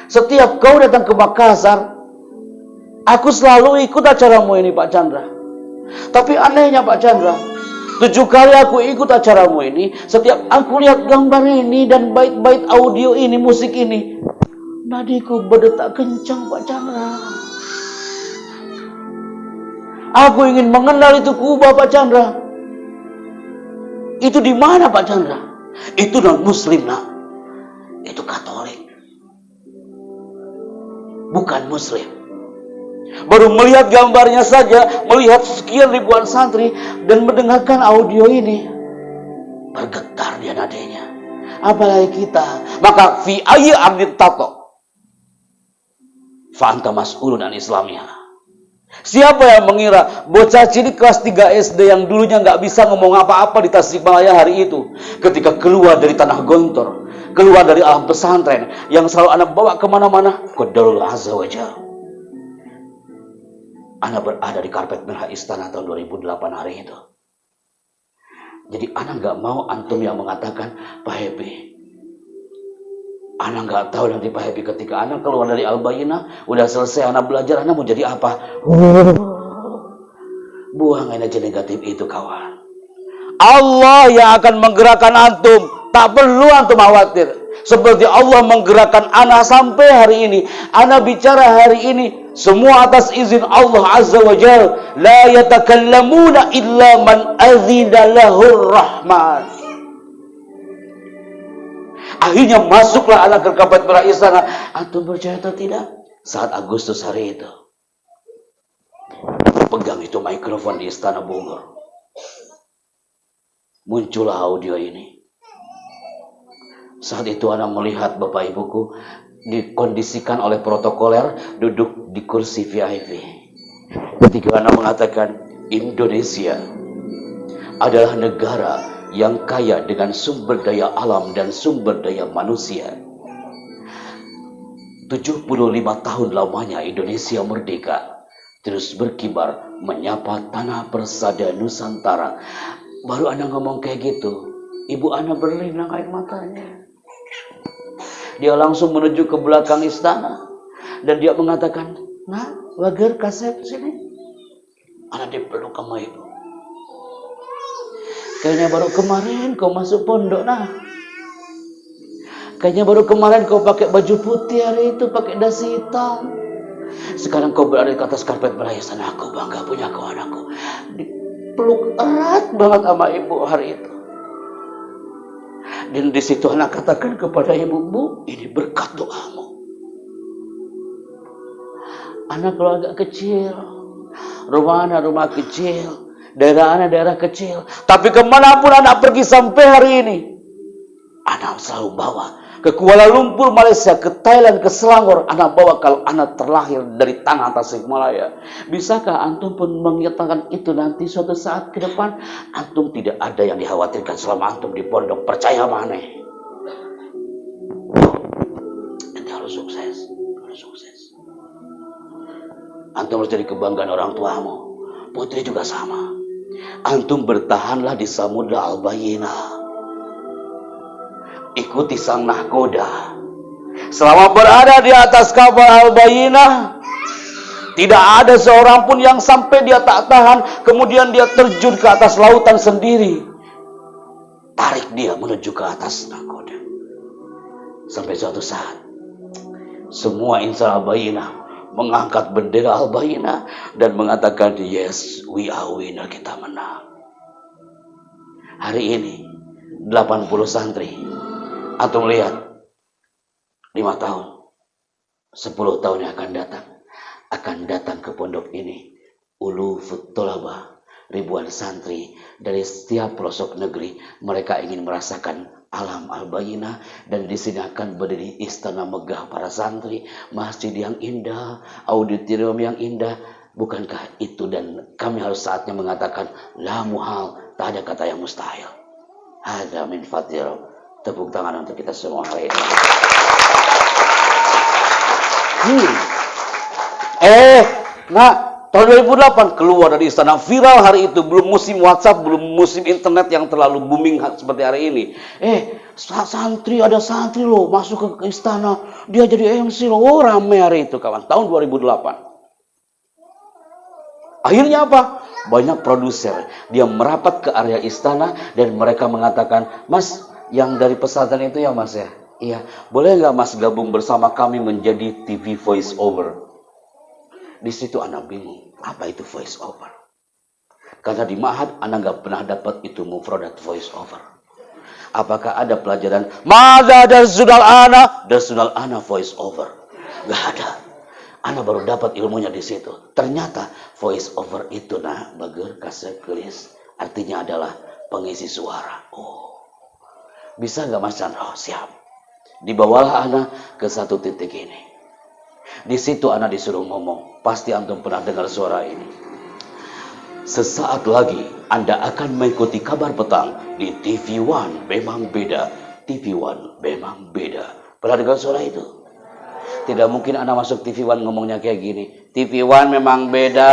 setiap kau datang ke Makassar, aku selalu ikut acaramu ini, Pak Chandra. Tapi anehnya, Pak Chandra, 7 kali aku ikut acaramu ini, setiap aku lihat gambar ini dan bait-bait audio ini, musik ini, nadiku berdetak kencang, Pak Chandra. Aku ingin mengenal itu kubah, Pak Chandra. Itu di mana, Pak Chandra? Itu non-muslim, nak. Itu Katolik. Bukan muslim. Baru melihat gambarnya saja, melihat sekian ribuan santri, dan mendengarkan audio ini, bergetar dia nadanya. Apalagi kita. Maka fi ayyi ardin tato fa anta mas'ulun an islamiyah. Siapa yang mengira bocah cilik kelas 3 SD yang dulunya nggak bisa ngomong apa-apa di Tasikmalaya hari itu, ketika keluar dari tanah Gontor, keluar dari alam pesantren yang selalu anak bawa kemana-mana, Qadarullah Azza wa Jalla, anak berada di karpet merah istana tahun 2008 hari itu. Jadi anak nggak mau antum yang mengatakan, Pak Happy, anak nggak tahu nanti Pak Happy ketika anak keluar dari Al-Bayyinah, udah selesai anak belajar, anak mau jadi apa? Buang energi negatif itu, kawan. Allah yang akan menggerakkan antum, tak perlu antum khawatir. Seperti Allah menggerakkan anak sampai hari ini. Anak bicara hari ini, semua atas izin Allah Azza wa Jalla. La yatakallamuna illa man azina lahur rahman. Akhirnya masuklah anak ke karpet merah istana. Antum percaya atau tidak? Saat Agustus hari itu, pegang itu mikrofon di istana Bogor, muncullah audio ini. Saat itu anak melihat bapak ibuku dikondisikan oleh protokoler duduk di kursi VIP. Ketika anak mengatakan, Indonesia adalah negara yang kaya dengan sumber daya alam dan sumber daya manusia. 75 tahun lamanya Indonesia merdeka, terus berkibar menyapa tanah persada Nusantara. Baru anak ngomong kayak gitu, ibu anak berlinang air matanya. Dia langsung menuju ke belakang istana dan dia mengatakan, Nah, wager kasep sini. Anak dipeluk sama ibu. Kayaknya baru kemarin kau masuk pondok, nah. Kayaknya baru kemarin kau pakai baju putih hari itu, pakai dasi hitam. Sekarang kau berada di atas karpet merah istana. Aku bangga punya kau, anakku. Dipeluk erat banget sama ibu hari itu. Dan di situ anak katakan kepada ibu, Bu, ini berkat doamu. Anak keluarga kecil, rumah anak rumah kecil, daerah anak daerah kecil. Tapi kemanapun anak pergi sampai hari ini, anak selalu bawa ke Kuala Lumpur, Malaysia, ke Thailand, ke Selangor. Anak bawa kalau anak terlahir dari tanah Tasikmalaya. Bisakah antum pun menyatakan itu nanti suatu saat ke depan? Antum tidak ada yang dikhawatirkan selama antum di pondok. Percaya mana? Nanti harus sukses. Harus sukses. Antum harus jadi kebanggaan orang tuamu. Putri juga sama. Antum bertahanlah di samudra Al-Bayyinah. Ikuti sang nahkoda. Selama berada di atas kapal Al-Bayyinah, Tidak ada seorang pun yang sampai dia tak tahan, kemudian dia terjun ke atas lautan sendiri. Tarik dia menuju ke atas nakoda. Sampai suatu saat, semua insan Al-Bayyinah mengangkat bendera Al-Bayyinah dan mengatakan, yes, we are winner, kita menang. Hari ini 80 santri, antum lihat 5 tahun 10 tahun yang akan datang ke pondok ini ulufut tolabah, ribuan santri dari setiap pelosok negeri. Mereka ingin merasakan alam Al-Bayyinah, dan di sini akan berdiri istana megah para santri, masjid yang indah, auditorium yang indah. Bukankah itu? Dan kami harus saatnya mengatakan la muhal, tak ada kata yang mustahil. Hadza min fadl. Tepuk tangan untuk kita semua hari ini. Tahun 2008 keluar dari istana, viral hari itu. Belum musim WhatsApp, belum musim internet yang terlalu booming seperti hari ini. Ada santri loh masuk ke istana, dia jadi MC loh. Oh, rame hari itu kawan, tahun 2008. Akhirnya apa? Banyak produser, dia merapat ke area istana dan mereka mengatakan, Mas, yang dari pesantren itu ya Mas ya? Iya, boleh nggak Mas gabung bersama kami menjadi TV voice over? Di situ anak bingung, apa itu voice over? Karena di Ma'had anak nggak pernah dapat itu mufradat voice over. Apakah ada pelajaran Mada darsunal ana voice over? Nggak ada. Anak baru dapat ilmunya di situ. Ternyata voice over itu bager kasih kelis, artinya adalah pengisi suara. Oh, bisa nggak Mas Chandra? Oh, siap. Dibawalah anak ke satu titik ini. Di situ anak disuruh ngomong. Pasti antum pernah dengar suara ini. Sesaat lagi Anda akan mengikuti kabar petang di TV One. Memang beda. TV One memang beda. Pernah dengar suara itu? Tidak mungkin anak masuk TV One ngomongnya kayak gini. TV One memang beda.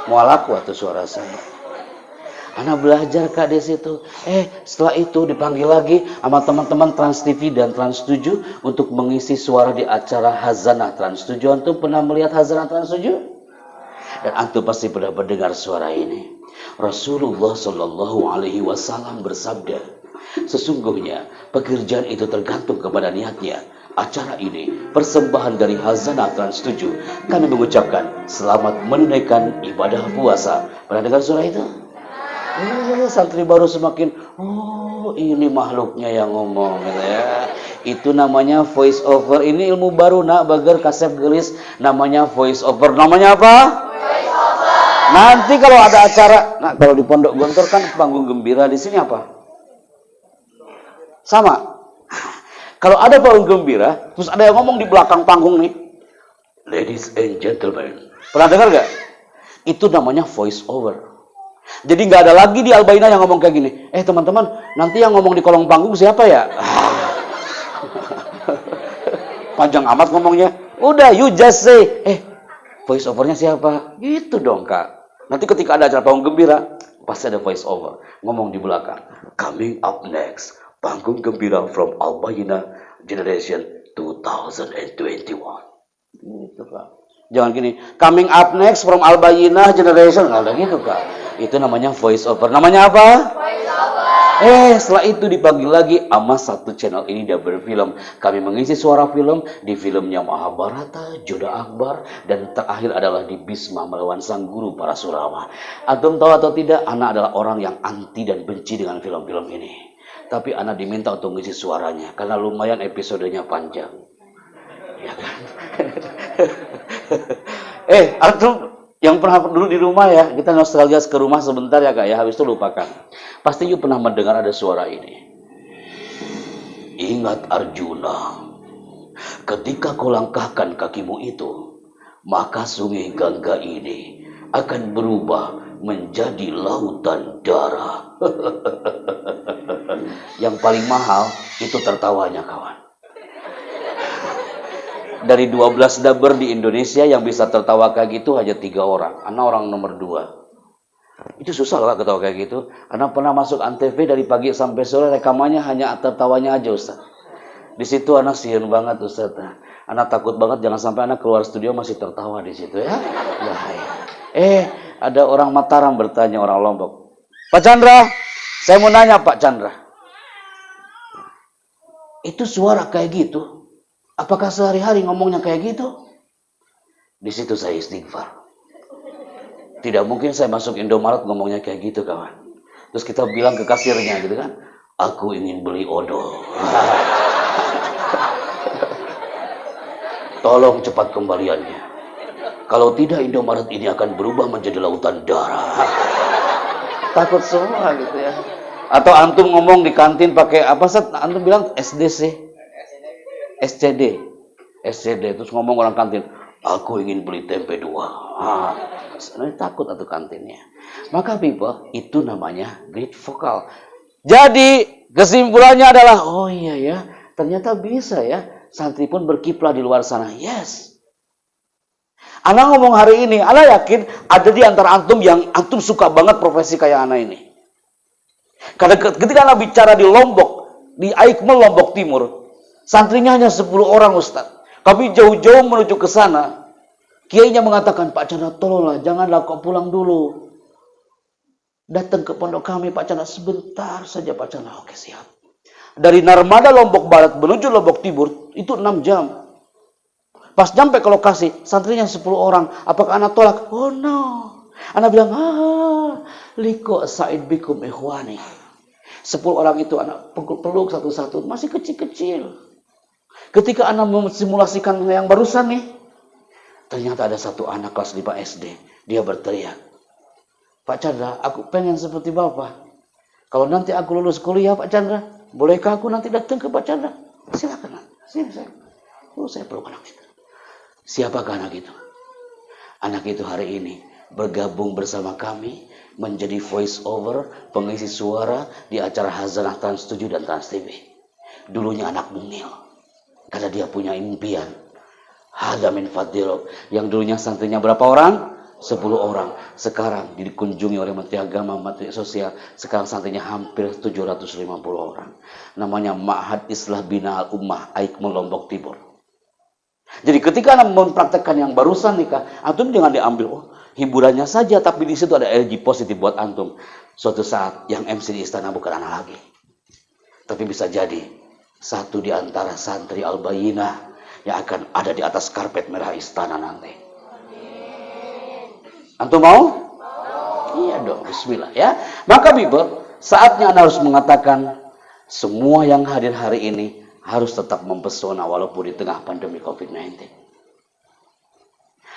Mualaku atau suara saya. Anak belajar Kak di situ. Setelah itu dipanggil lagi sama teman-teman Trans TV dan Trans 7 untuk mengisi suara di acara Hazanah Trans 7. Antum pernah melihat Hazanah Trans 7? Dan antum pasti pernah mendengar suara ini. Rasulullah Shallallahu Alaihi Wasallam bersabda, sesungguhnya pekerjaan itu tergantung kepada niatnya. Acara ini persembahan dari Hazanah Trans 7. Kami mengucapkan selamat menunaikan ibadah puasa. Pernah dengar suara itu? Santri baru semakin, ini makhluknya yang ngomong gitu ya. Itu namanya voice over. Ini ilmu baru bager kasep gelis, namanya voice over. Namanya apa? Voice over. Nanti kalau ada acara, kalau di Pondok Gontor kan panggung gembira, di sini apa? Sama. Kalau ada panggung gembira, terus ada yang ngomong di belakang panggung nih, ladies and gentlemen. Pernah dengar gak? Itu namanya voice over. Jadi nggak ada lagi di Al-Bayyinah yang ngomong kayak gini. Teman-teman, nanti yang ngomong di kolong panggung siapa ya? Panjang amat ngomongnya. Udah, you just say. Voice overnya siapa? Gitu dong Kak. Nanti ketika ada acara panggung gembira, pasti ada voice over. Ngomong di belakang. Coming up next, panggung gembira from Al-Bayyinah Generation 2021. Gitu Kak. Jangan gini, coming up next from Al-Bayyinah Generation. Nggak ada gitu Kak. Itu namanya voice over. Namanya apa? Voice over. Setelah itu dipanggil lagi sama satu channel ini, dia berfilm. Kami mengisi suara film di filmnya Mahabharata, Jodha Akbar, dan terakhir adalah di Bhisma melawan sang guru Parashurama. Antum tahu atau tidak, anak adalah orang yang anti dan benci dengan film-film ini. Tapi anak diminta untuk mengisi suaranya karena lumayan episodenya panjang. Ya kan? Antum yang pernah dulu di rumah ya, kita nostalgia ke rumah sebentar ya Kak ya, habis itu lupakan. Pasti you pernah mendengar ada suara ini. Ingat Arjuna, ketika kau langkahkan kakimu itu, maka sungai Gangga ini akan berubah menjadi lautan darah. Yang paling mahal itu tertawanya kawan. Dari 12 daber di Indonesia yang bisa tertawa kayak gitu hanya 3 orang. Anak orang nomor 2. Itu susah lah ketawa kayak gitu. Anak pernah masuk Antv dari pagi sampai sore, rekamannya hanya tertawanya aja Ustaz. Di situ anak sieun banget Ustaz. Anak takut banget jangan sampai anak keluar studio masih tertawa di situ ya. Bahaya. Ada orang Mataram bertanya orang Lombok. Pak Chandra, saya mau nanya Pak Chandra. Itu suara kayak gitu, apakah sehari-hari ngomongnya kayak gitu? Di situ saya istighfar. Tidak mungkin saya masuk Indomaret ngomongnya kayak gitu kawan. Terus kita bilang ke kasirnya gitu kan, aku ingin beli odol. Tolong cepat kembaliannya. Kalau tidak Indomaret ini akan berubah menjadi lautan darah. Takut semua gitu ya. Atau antum ngomong di kantin pakai apa Sat? Antum bilang SDC. SCD. SCD terus ngomong orang kantin, aku ingin beli tempe 2. Takut atau kantinnya. Maka people, itu namanya great vokal. Jadi kesimpulannya adalah, oh iya ya, ternyata bisa ya, santri pun berkiprah di luar sana. Yes. Ana ngomong hari ini, Ana yakin ada di antara antum yang antum suka banget profesi kayak Ana ini. Karena ketika Ana bicara di Lombok, di Aikmal Lombok Timur, santrinya hanya 10 orang Ustaz. Kami jauh-jauh menuju ke sana. Kiainya mengatakan, Pak Chandra tolonglah, janganlah kau pulang dulu. Datang ke pondok kami Pak Chandra, sebentar saja Pak Chandra. Oke siap. Dari Narmada Lombok Barat menuju Lombok Timur, itu 6 jam. Pas sampai ke lokasi, santrinya 10 orang. Apakah anak tolak? Oh no. Anak bilang, liko sa'id bikum ikhwani. 10 orang itu anak peluk satu-satu. Masih kecil-kecil. Ketika anak memsimulasikan yang barusan nih, ternyata ada satu anak kelas 5 SD. Dia berteriak, Pak Chandra, aku pengen seperti Bapak. Kalau nanti aku lulus kuliah Pak Chandra, bolehkah aku nanti datang ke Pak Chandra? Silakan. Sini saya. Saya peluk anak itu. Siapakah anak itu? Anak itu hari ini bergabung bersama kami menjadi voice over, pengisi suara di acara Hazanah Trans 7 dan Trans TV. Dulunya anak mungil, karena dia punya impian. Hada min fadilok, yang dulunya santrinya berapa orang? 10 orang. Sekarang dikunjungi oleh Menteri Agama, Menteri Sosial. Sekarang santrinya hampir 750 orang. Namanya Ma'had Islah Bina Al-Ummah Aikmal Lombok Timur. Jadi ketika Anda mempraktekkan yang barusan nikah, antum jangan diambil hiburannya saja, tapi di situ ada energi positif buat antum. Suatu saat yang MC di istana bukan anak lagi, tapi bisa jadi satu di antara santri Al-Bayyinah yang akan ada di atas karpet merah istana nanti. Antum mau? Iya dong, bismillah ya. Maka Bible, saatnya Anda harus mengatakan semua yang hadir hari ini harus tetap mempesona walaupun di tengah pandemi COVID-19.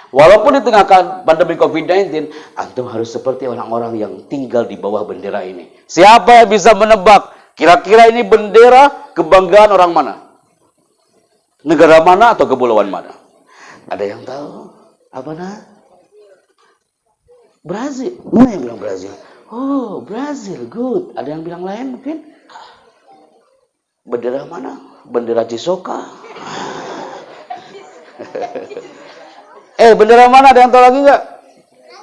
Walaupun di tengah pandemi COVID-19, antum harus seperti orang-orang yang tinggal di bawah bendera ini. Siapa yang bisa menebak kira-kira ini bendera kebanggaan orang mana? Negara mana atau kepulauan mana? Ada yang tahu? Apa nah? Brazil. Mana yang bilang Brazil? Oh, Brazil, good. Ada yang bilang lain mungkin? Bendera mana? Bendera Cisoka. Bendera mana? Ada yang tahu lagi nggak?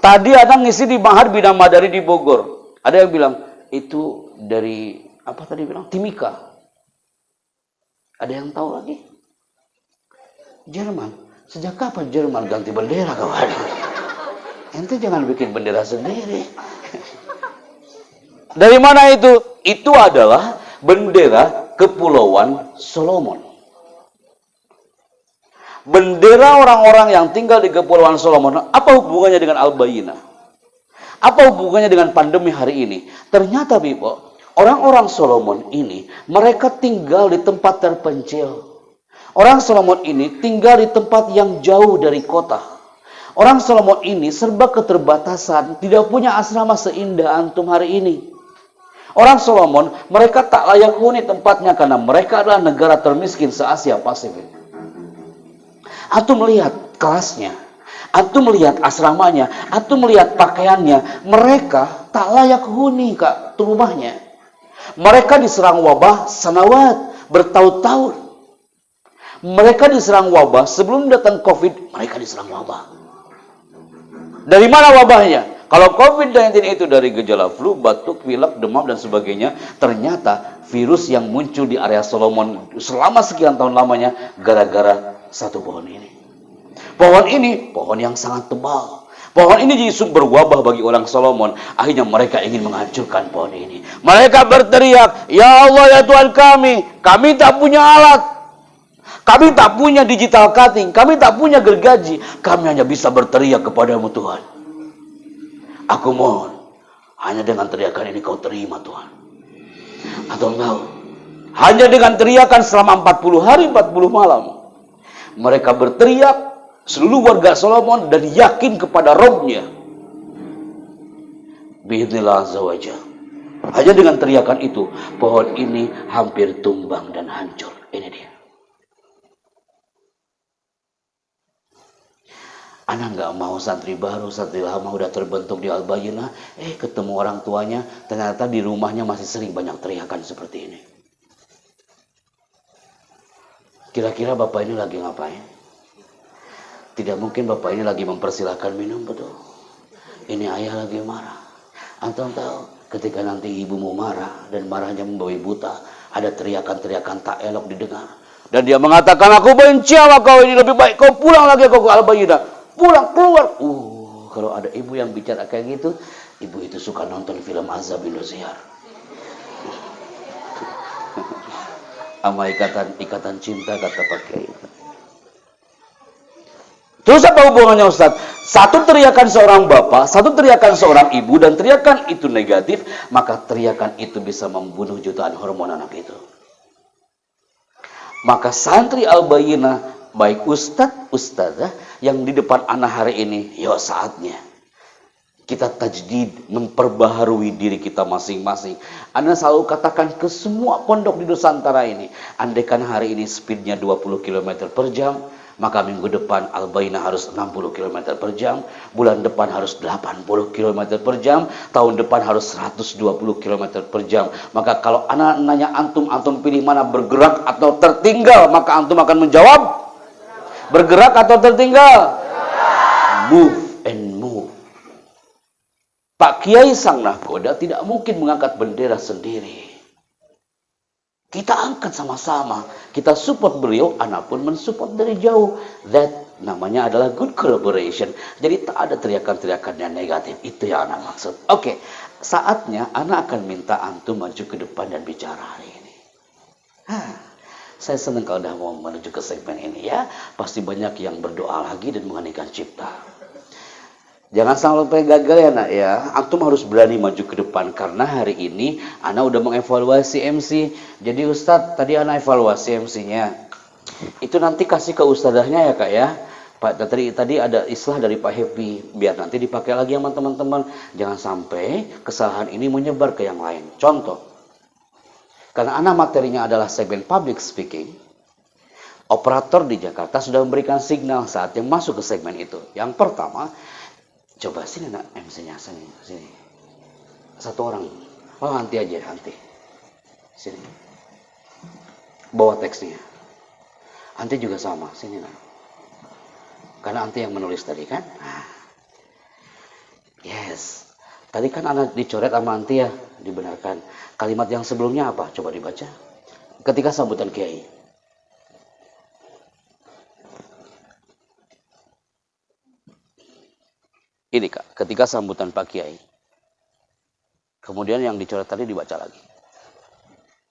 Tadi ada ngisi di Mahad Bina Madari di Bogor. Ada yang bilang itu dari apa tadi bilang? Timika. Ada yang tahu lagi? Jerman. Sejak kapan Jerman ganti bendera kawan? Ente jangan bikin bendera sendiri. Dari mana itu? Itu adalah bendera Kepulauan Solomon. Bendera orang-orang yang tinggal di Kepulauan Solomon, apa hubungannya dengan Al-Bayyinah? Apa hubungannya dengan pandemi hari ini? Ternyata, Bipo, orang-orang Solomon ini, mereka tinggal di tempat terpencil. Orang Solomon ini tinggal di tempat yang jauh dari kota. Orang Solomon ini serba keterbatasan, tidak punya asrama seindah antum hari ini. Orang Solomon, mereka tak layak huni tempatnya karena mereka adalah negara termiskin se-Asia Pasifik. Antum melihat kelasnya, antum melihat asramanya, antum melihat pakaiannya, mereka tak layak huni ke rumahnya. Mereka diserang wabah sanawat, bertahun-tahun. Mereka diserang wabah, sebelum datang COVID, mereka diserang wabah. Dari mana wabahnya? Kalau COVID-19 itu dari gejala flu, batuk, pilek, demam, dan sebagainya, ternyata virus yang muncul di area Solomon selama sekian tahun lamanya gara-gara satu pohon ini. Pohon ini, pohon yang sangat tebal. Pohon ini jadi sumber wabah bagi orang Solomon. Akhirnya mereka ingin menghancurkan pohon ini. Mereka berteriak, "Ya Allah, ya Tuhan kami tak punya alat. Kami tak punya digital cutting, kami tak punya gergaji. Kami hanya bisa berteriak kepadamu Tuhan. Aku mohon, hanya dengan teriakan ini kau terima Tuhan." Atau tahu, hanya dengan teriakan selama 40 hari 40 malam. Mereka berteriak, seluruh warga Solomon, dan yakin kepada Robnya. Bi'idznillah azza wa jalla. Hanya dengan teriakan itu, pohon ini hampir tumbang dan hancur. Ini dia. Anak nggak mau santri baru, santri lama udah terbentuk di Al-Bayyinah, ketemu orang tuanya, ternyata di rumahnya masih sering banyak teriakan seperti ini. Kira-kira bapak ini lagi ngapain? Tidak mungkin bapak ini lagi mempersilahkan minum, betul. Ini ayah lagi marah. Antum tahu, ketika nanti ibumu marah dan marahnya membawa buta, ada teriakan-teriakan tak elok didengar. Dan dia mengatakan, "Aku benci sama kau ini, lebih baik kau pulang lagi kau ke Al-Bayyinah. Pulang, keluar." Kalau ada ibu yang bicara kayak gitu, ibu itu suka nonton film Azab Indosiar. Sama ikatan cinta, kata Pak Kiai. Terus apa hubungannya Ustaz? Satu teriakan seorang bapak, satu teriakan seorang ibu, dan teriakan itu negatif, maka teriakan itu bisa membunuh jutaan hormon anak itu. Maka santri Al-Bayyinah, baik Ustadz, Ustadzah, yang di depan anak hari ini, yuk saatnya kita tajdid, memperbaharui diri kita masing-masing. Anda selalu katakan ke semua pondok di Nusantara ini, andaikan hari ini speednya 20 km per jam, maka minggu depan Al-Bayyinah harus 60 km per jam, bulan depan harus 80 km per jam, tahun depan harus 120 km per jam. Maka kalau anak nanya antum pilih mana, bergerak atau tertinggal, maka antum akan menjawab, bergerak atau tertinggal? Move and move. Pak Kiai Sang Nahkoda tidak mungkin mengangkat bendera sendiri. Kita angkat sama-sama, kita support beliau, anak pun mensupport dari jauh. That namanya adalah good collaboration. Jadi tak ada teriakan-teriakan yang negatif. Itu yang anak maksud. Oke, saatnya anak akan minta antum maju ke depan dan bicara hari ini. Saya senang kalau udah mau menuju ke segmen ini ya. Pasti banyak yang berdoa lagi dan mengeningkan cipta. Jangan sampai gagal ya nak ya. Antum harus berani maju ke depan. Karena hari ini Ana udah mengevaluasi MC. Jadi Ustadz tadi Ana evaluasi MC-nya. Itu nanti kasih ke ustadzahnya ya kak ya. Pak tadi ada istilah dari Pak Happy. Biar nanti dipakai lagi sama teman-teman. Jangan sampai kesalahan ini menyebar ke yang lain. Contoh. Karena Ana materinya adalah segmen public speaking. Operator di Jakarta sudah memberikan signal saat yang masuk ke segmen itu. Yang pertama, coba sini nak MC-nya sini. Satu orang. Oh Hanti aja, Hanti. Sini. Bawa teksnya. Hanti juga sama, sini nak. Karena Hanti yang menulis tadi kan? Yes. Tadi kan anak dicoret sama Hanti ya, dibenarkan. Kalimat yang sebelumnya apa? Coba dibaca. Ketika sambutan Kiai. Ini kak, ketika sambutan Pak Kiai. Kemudian yang dicoret tadi dibaca lagi.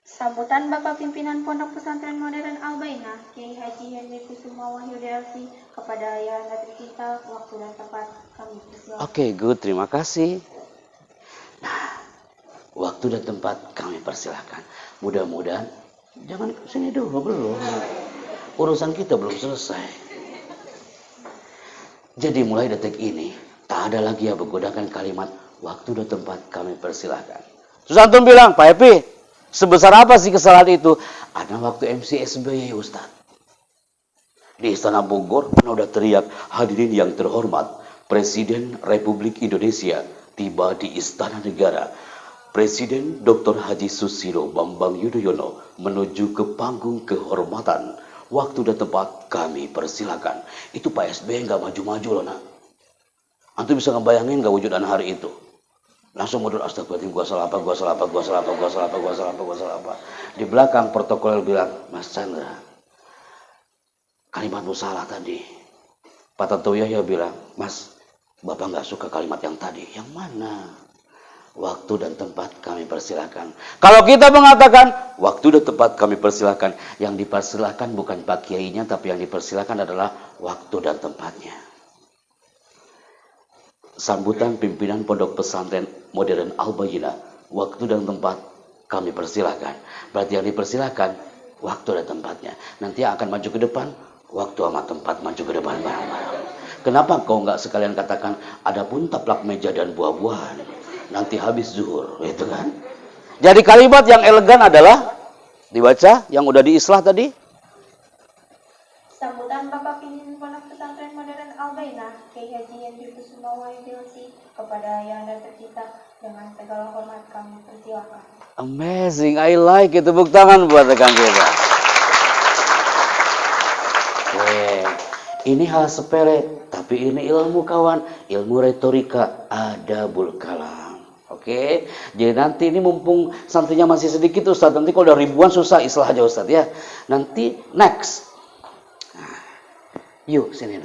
Sambutan Bapak Pimpinan Pondok Pesantren Modern Al-Bayyinah, Kiai Haji Henry Kusuma Wahyu DLC, kepada Ayahanda tercinta, waktu dan tempat kami persilakan. Oke, good, terima kasih. Nah, waktu dan tempat kami persilahkan. Mudah-mudahan, jangan sini dulu, belum. Urusan kita belum selesai. Jadi mulai detik ini, tak ada lagi yang menggunakan kalimat waktu dan tempat kami persilahkan. Terus antum bilang, Pak Epi, sebesar apa sih kesalahan itu? Ada waktu MC SBY Ustaz. Di Istana Bogor, udah teriak, hadirin yang terhormat, Presiden Republik Indonesia tiba di Istana Negara. Presiden Dr. Haji Susilo Bambang Yudhoyono menuju ke panggung kehormatan. Waktu dan tempat kami persilakan. Itu Pak SBY nggak maju-maju loh nak. Antum bisa ngebayangin gak wujudan hari itu? Langsung mundur, astagfirullahaladzim, gua salah apa. Di belakang protokoler bilang, Mas Chandra, kalimatmu salah tadi. Pak Tantowi Yahya bilang, Mas, Bapak nggak suka kalimat yang tadi. Yang mana? Waktu dan tempat kami persilahkan. Kalau kita mengatakan waktu dan tempat kami persilahkan, yang dipersilahkan bukan Pak Kiainya, tapi yang dipersilahkan adalah waktu dan tempatnya. Sambutan pimpinan Pondok Pesantren Modern Al-Bayyinah, waktu dan tempat kami persilahkan. Berarti yang dipersilahkan waktu dan tempatnya. Nanti yang akan maju ke depan, waktu sama tempat maju ke depan bareng-bareng. Kenapa kau nggak sekalian katakan, adapun taplak meja dan buah-buahan, nanti habis zuhur, gitu kan? Jadi kalimat yang elegan adalah dibaca yang udah diislah tadi. Sambutan Bapak Pimpinan Pondok Pesantren Modern Al-Bayyinah, Kiai Haji Hendri Kusuma Wahyudi kepada yang Anda tercinta, dengan segala hormat kami persilakan. Amazing, I like it. Tepuk tangan buat rekan kita. Ini hal sepele, tapi ini ilmu kawan, ilmu retorika, adabul kalam. Oke, jadi nanti ini mumpung santrinya masih sedikit Ustaz, nanti kalau udah ribuan susah islah aja Ustaz ya. Nanti next. Nah, yuk sini.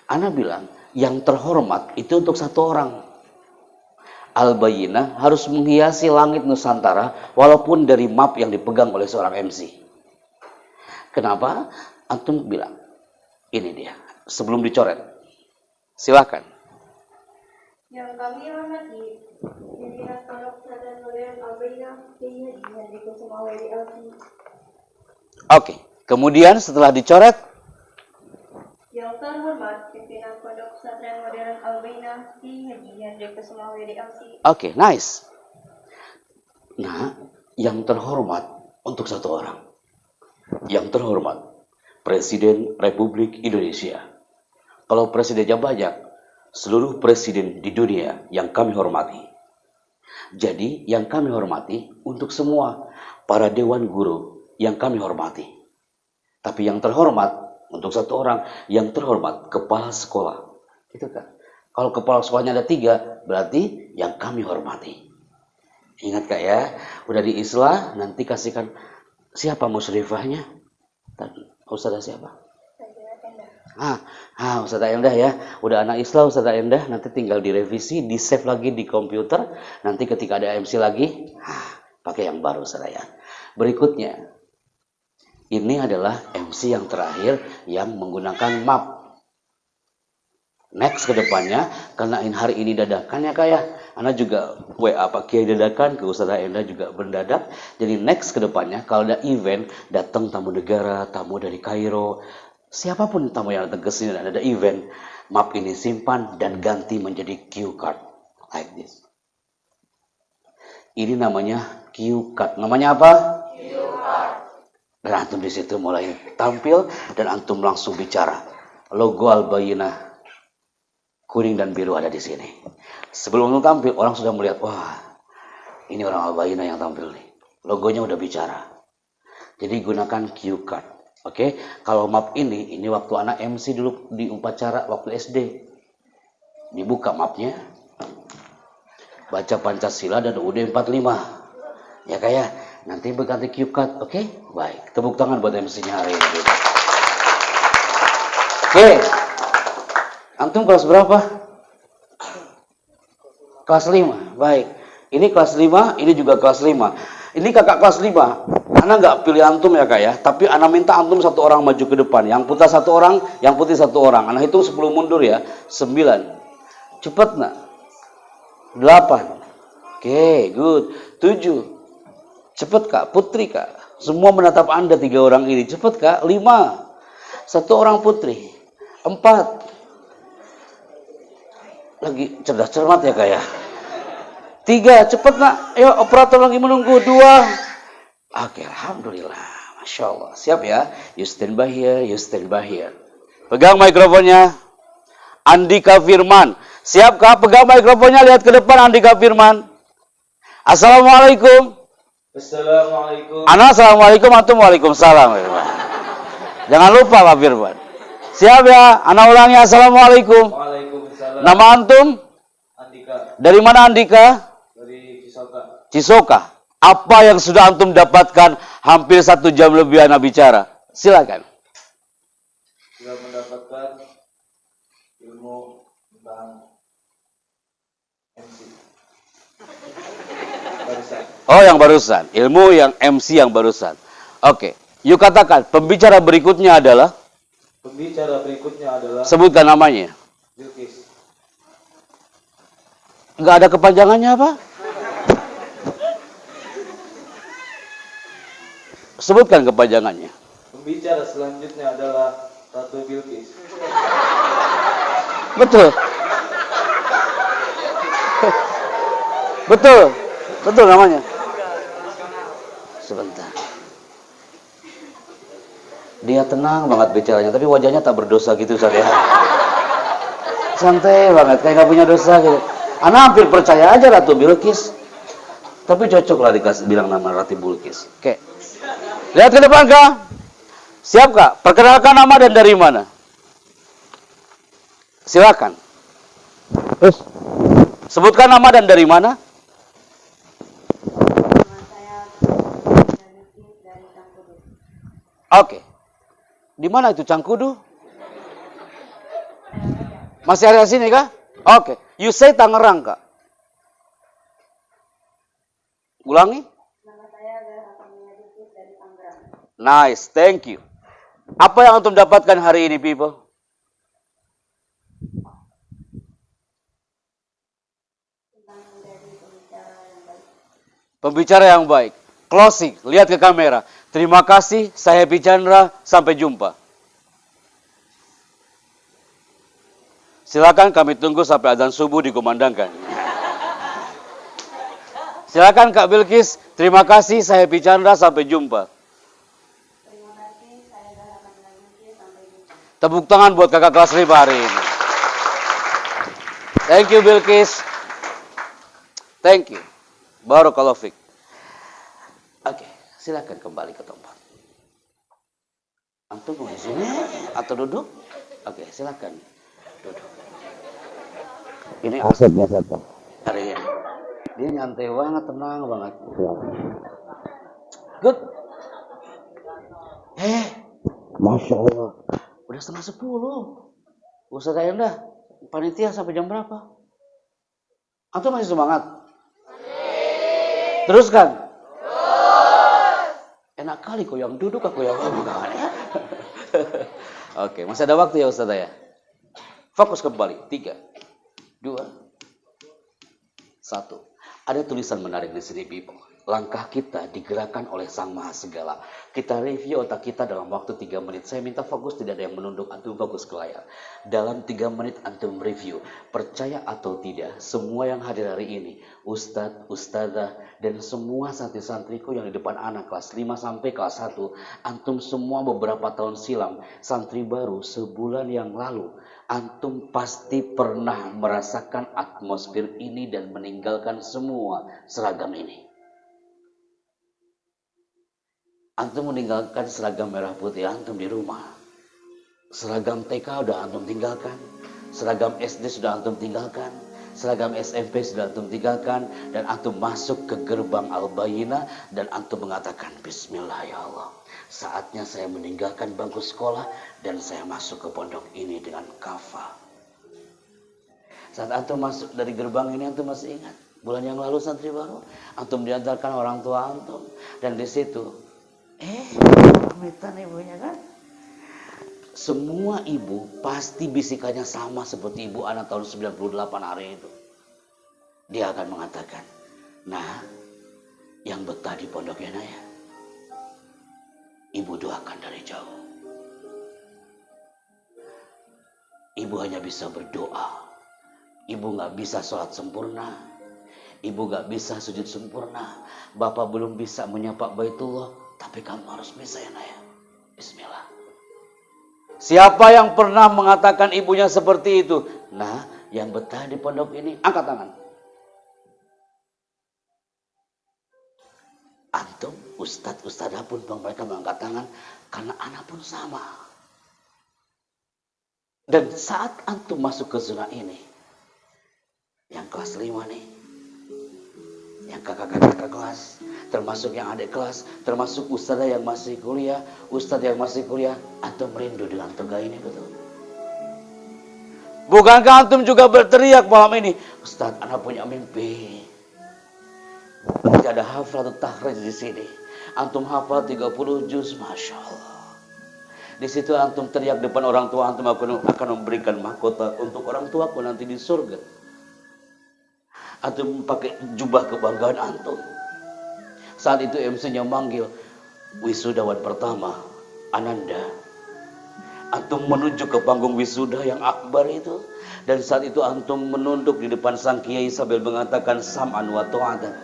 Ana bilang yang terhormat itu untuk satu orang. Al-Bayyinah harus menghiasi langit Nusantara walaupun dari map yang dipegang oleh seorang MC. Kenapa? Antum bilang, ini dia, sebelum dicoret. Silakan. Yang kami hormati, pimpinan Pondok Pesantren Modern Al-Bayyinah, Kiai Haji Hendri Kusuma Wahyudi. Oke, kemudian setelah dicoret, Yang terhormat, pimpinan Pondok Pesantren Modern Al-Bayyinah, Kiai Haji Hendri Kusuma Wahyudi. oke, nice. Nah, yang terhormat untuk satu orang. Yang terhormat, Presiden Republik Indonesia. Kalau presidennya banyak, seluruh presiden di dunia yang kami hormati. Jadi, yang kami hormati untuk semua para dewan guru yang kami hormati. Tapi yang terhormat untuk satu orang, yang terhormat kepala sekolah. Gitu kan? Kalau kepala sekolahnya ada 3, berarti yang kami hormati. Ingat Kak ya, udah diislah, nanti kasihkan siapa musyrifahnya? Tadi. Ustazah siapa? Ustazah Endah ya. Udah anak Islam Ustazah Endah, nanti tinggal direvisi, di-save lagi di komputer. Nanti ketika ada MC lagi, pakai yang baru Ustazah ya. Berikutnya, ini adalah MC yang terakhir yang menggunakan map. Next ke depannya, karena hari ini dadakan ya Kak ya. Ana juga WA Pak Kiai dadakan, ke Ustazah Endah juga mendadak. Jadi next ke depannya, kalau ada event, datang tamu negara, tamu dari Kairo, siapapun tamu yang datang ke sini dan ada event, map ini simpan dan ganti menjadi cue card. Like this. Ini namanya cue card. Namanya apa? Cue card. Dan antum di situ mulai tampil dan antum langsung bicara. Logo Al-Bayyinah kuning dan biru ada di sini. Sebelum antum tampil, orang sudah melihat, wah, ini orang Al-Bayyinah yang tampil nih. Logonya udah bicara. Jadi gunakan cue card. Oke, kalau map ini waktu anak MC dulu di upacara waktu SD. Dibuka mapnya. Baca Pancasila dan UUD 45. Ya kayak nanti berganti cue card. Oke? Baik. Tepuk tangan buat MC-nya hari ini. Oke. Antum kelas berapa? Kelas 5. Baik. Ini kelas 5, ini juga kelas 5. Ini kakak kelas 5. Ana nggak pilih antum ya Kak ya, tapi Ana minta antum satu orang maju ke depan. Yang putih satu orang, yang putih satu orang. Ana hitung 10 mundur ya. 9. Cepet nak. 8. Oke, good. 7. Cepet Kak, putri Kak. Semua menatap Anda 3 orang ini. Cepet Kak. 5. Satu orang putri. 4. Lagi cerdas cermat ya Kak ya. 3, cepet nak. Ayo operator lagi menunggu. 2. Oke, alhamdulillah. Masya Allah. Siap ya. You stand by here, you stand by here. Pegang mikrofonnya. Andika Firman. Siap Kak? Pegang mikrofonnya, lihat ke depan Andika Firman. Assalamualaikum. Assalamualaikum. Ana assalamualaikum, antum waalaikumsalam. Jangan lupa Pak Firman. Siap ya? Ana ulangi assalamualaikum. Waalaikumsalam. Nama antum? Andika. Dari mana Andika? Dari Cisoka. Cisoka. Apa yang sudah antum dapatkan hampir 1 jam lebih Ana bicara? Silakan. sudah mendapatkan ilmu tentang MC. Barusan. Oh, yang barusan. Ilmu yang MC yang barusan. Oke. Yuk katakan, pembicara berikutnya adalah? Pembicara berikutnya adalah Sebutkan namanya. Bilqis. Nggak ada kepanjangannya apa? Sebutkan kepanjangannya. Pembicara selanjutnya adalah Ratu Bilqis. Betul. Betul. Betul namanya. Sebentar. Dia tenang banget bicaranya, tapi wajahnya tak berdosa gitu, Ustaz ya. Santai banget, kayak gak punya dosa gitu. Ana hampir percaya aja Ratu Bilqis. Tapi cocok lah dikasih bilang nama Ratu Bilqis. Oke. Lihat ke depan, Kak. Siap, Kak? Perkenalkan nama dan dari mana? Silakan. Terus. Sebutkan nama dan dari mana? Nama saya Bilqis dari Cangkudu. Oke. Di mana itu Cangkudu? Masih area sini kah? Oke. You say Tangerang, Kak. Ulangi. Nama saya adalah Bilqis dari Tangerang. Nice, thank you. Apa yang antum dapatkan hari ini, people? Tentang menjadi pembicara yang baik. Pembicara yang baik. Closing, lihat ke kamera. Terima kasih, saya Happy Chandra. Sampai jumpa. Silakan kami tunggu sampai azan subuh dikumandangkan. Silakan Kak Bilqis. Terima kasih, saya Happy Chandra. Sampai jumpa. Terima kasih, saya adalah Bilqis. Sampai jumpa. Tepuk tangan buat kakak kelas 5 hari ini. Thank you Bilqis. Thank you. Barakallahu fiik. Oke, silakan kembali ke tempat. Antum mau di sini atau duduk? Oke, silakan duduk. Ini Asep biasa tuh. Hari ini. Dia nyantai banget, tenang banget. Good. Masya Allah. Udah 9:30. Ustaz Ayanda, panitia sampai jam berapa? Antum masih semangat? Teruskan. Enak kali kok yang duduk, aku yang bukan ya. Oke, masih ada waktu ya Ustaz ya. Fokus kembali. 3, 2, 1. Ada tulisan menarik di sini, people. Langkah kita digerakkan oleh Sang Maha Segala. Kita review otak kita dalam waktu 3 menit. Saya minta fokus, tidak ada yang menunduk, antum fokus ke layar. Dalam 3 menit antum review. Percaya atau tidak, semua yang hadir hari ini, Ustadz, Ustadzah, dan semua santri-santriku yang di depan anak kelas 5 sampai kelas 1, antum semua beberapa tahun silam, santri baru sebulan yang lalu, antum pasti pernah merasakan atmosfer ini dan meninggalkan semua seragam ini. Antum meninggalkan seragam merah putih antum di rumah. Seragam TK udah antum tinggalkan. Seragam SD sudah antum tinggalkan. Seragam SMP sudah antum tinggalkan. Dan antum masuk ke gerbang Al-Bayyinah. Dan antum mengatakan, Bismillah ya Allah. Saatnya saya meninggalkan bangku sekolah. Dan saya masuk ke pondok ini dengan kafah. Saat antum masuk dari gerbang ini, antum masih ingat. Bulan yang lalu santri baru. Antum diantarkan orang tua antum. Dan di situ pamitan ibunya kan. Semua ibu pasti bisikannya sama seperti ibu anak tahun 98 hari itu. Dia akan mengatakan, nah, yang betah di pondoknya Naya, ibu doakan dari jauh. Ibu hanya bisa berdoa. Ibu gak bisa sholat sempurna. Ibu gak bisa sujud sempurna. Bapak belum bisa menyapa Baitullah. Tapi kamu harus bisa ya Naya. Bismillah. Siapa yang pernah mengatakan ibunya seperti itu? Nah, yang betah di pondok ini, angkat tangan. Antum, ustadz, ustadzah pun mereka mengangkat tangan. Karena anak pun sama. Dan saat antum masuk ke zona ini, yang kelas 5 nih, yang kakak-kakak kelas, termasuk yang adik kelas, termasuk ustazah yang masih kuliah, ustaz yang masih kuliah, antum rindu dengan toga ini betul? Bukankah antum juga berteriak malam ini, Ustaz, anak punya mimpi. Nanti ada hafal tahrijud di sini. Antum hafal 30 juz, Masya Allah. Di situ antum teriak depan orang tua, antum akan memberikan mahkota untuk orang tuaku nanti di surga. Antum pakai jubah kebanggaan antum. Saat itu MC-nya manggil wisudawan pertama, Ananda. Antum menuju ke panggung wisuda yang akbar itu. Dan saat itu antum menunduk di depan sang kiai sambil mengatakan sam'an wa ta'atan.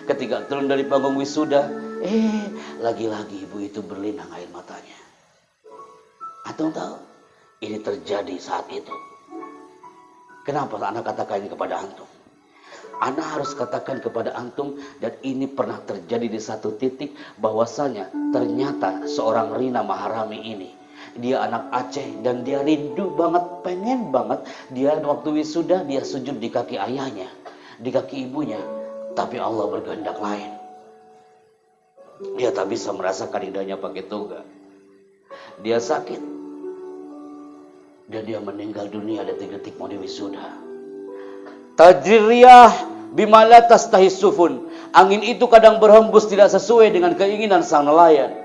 Ketika turun dari panggung wisuda, lagi-lagi ibu itu berlinang air matanya. Antum tahu? Ini terjadi saat itu. Kenapa anak katakan ini kepada antum? Anak harus katakan kepada antum, dan ini pernah terjadi di satu titik, bahwasanya ternyata seorang Rina Maharami ini, dia anak Aceh dan dia rindu banget, pengen banget, dia waktu wisuda dia sujud di kaki ayahnya, di kaki ibunya, tapi Allah berkehendak lain. Dia tak bisa merasakan indahnya pakai toga. Dia sakit dan dia meninggal dunia detik-detik mau wisuda. Tajriyah bimala tastahis sufun. Angin itu kadang berhembus tidak sesuai dengan keinginan sang nelayan.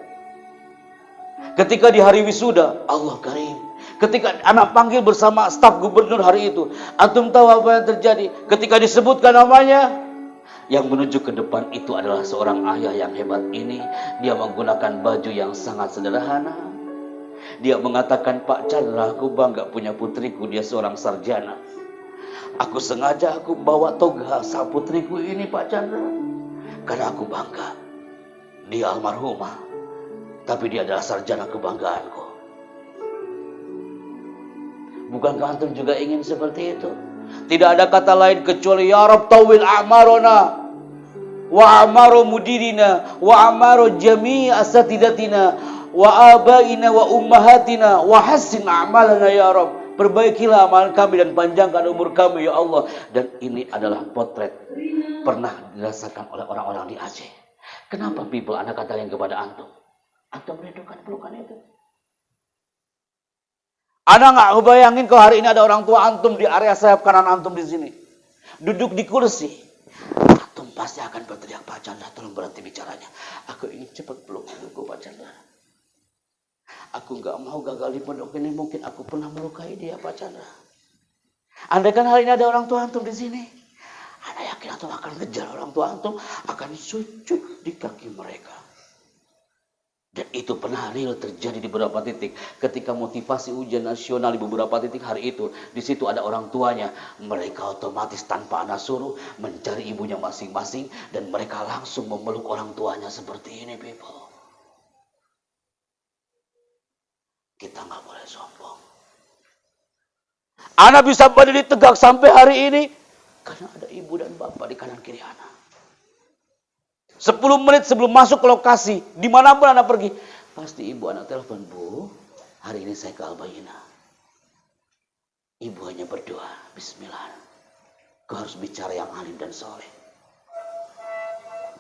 Ketika di hari wisuda, Allah Karim. Ketika anak panggil bersama staf gubernur hari itu, antum tahu apa yang terjadi? Ketika disebutkan namanya, yang menuju ke depan itu adalah seorang ayah yang hebat ini. Dia menggunakan baju yang sangat sederhana. Dia mengatakan, Pak Chandra, aku bangga punya putriku, dia seorang sarjana. Aku sengaja bawa toga sang putriku ini, Pak Chandra, karena aku bangga. Dia almarhumah, tapi dia adalah sarjana kebanggaanku. Bukankah antum juga ingin seperti itu? Tidak ada kata lain kecuali ya Rab tawil a'marona wa a'maro mudirina wa a'maro jami' asatidatina wa abaina wa ummahatina wa hassin a'malana ya Rab. Perbaikilah amalan kami dan panjangkan umur kami ya Allah. Dan ini adalah potret pernah dirasakan oleh orang-orang di Aceh. Kenapa people anak katakan kepada antum? Antum merindukan pelukan itu. Anda nggak ngebayangin kalau hari ini ada orang tua antum di area sayap kanan antum di sini, duduk di kursi, antum pasti akan berteriak, Pak Chandra, tolong berhenti bicaranya. Aku ingin cepat peluk ibuku, Pak Chandra. Aku nggak mau gagal di pondok ini, mungkin aku pernah melukai dia, Pak Chandra. Andai kan hari ini ada orang tua antum di sini, Anda yakin antum akan kejar orang tua antum, akan sujud di kaki mereka. Dan itu pernah real terjadi di beberapa titik. Ketika motivasi ujian nasional di beberapa titik hari itu, di situ ada orang tuanya. Mereka otomatis tanpa anak suruh mencari ibunya masing-masing, dan mereka langsung memeluk orang tuanya seperti ini, people. Kita nggak boleh sombong. Anak bisa berdiri tegak sampai hari ini karena ada ibu dan bapak di kanan kiri anak. 10 menit sebelum masuk ke lokasi, dimanapun anak pergi, pasti ibu anak telepon, Bu, hari ini saya ke Al-Bayyinah. Ibu hanya berdoa, Bismillah, kau harus bicara yang alim dan soleh.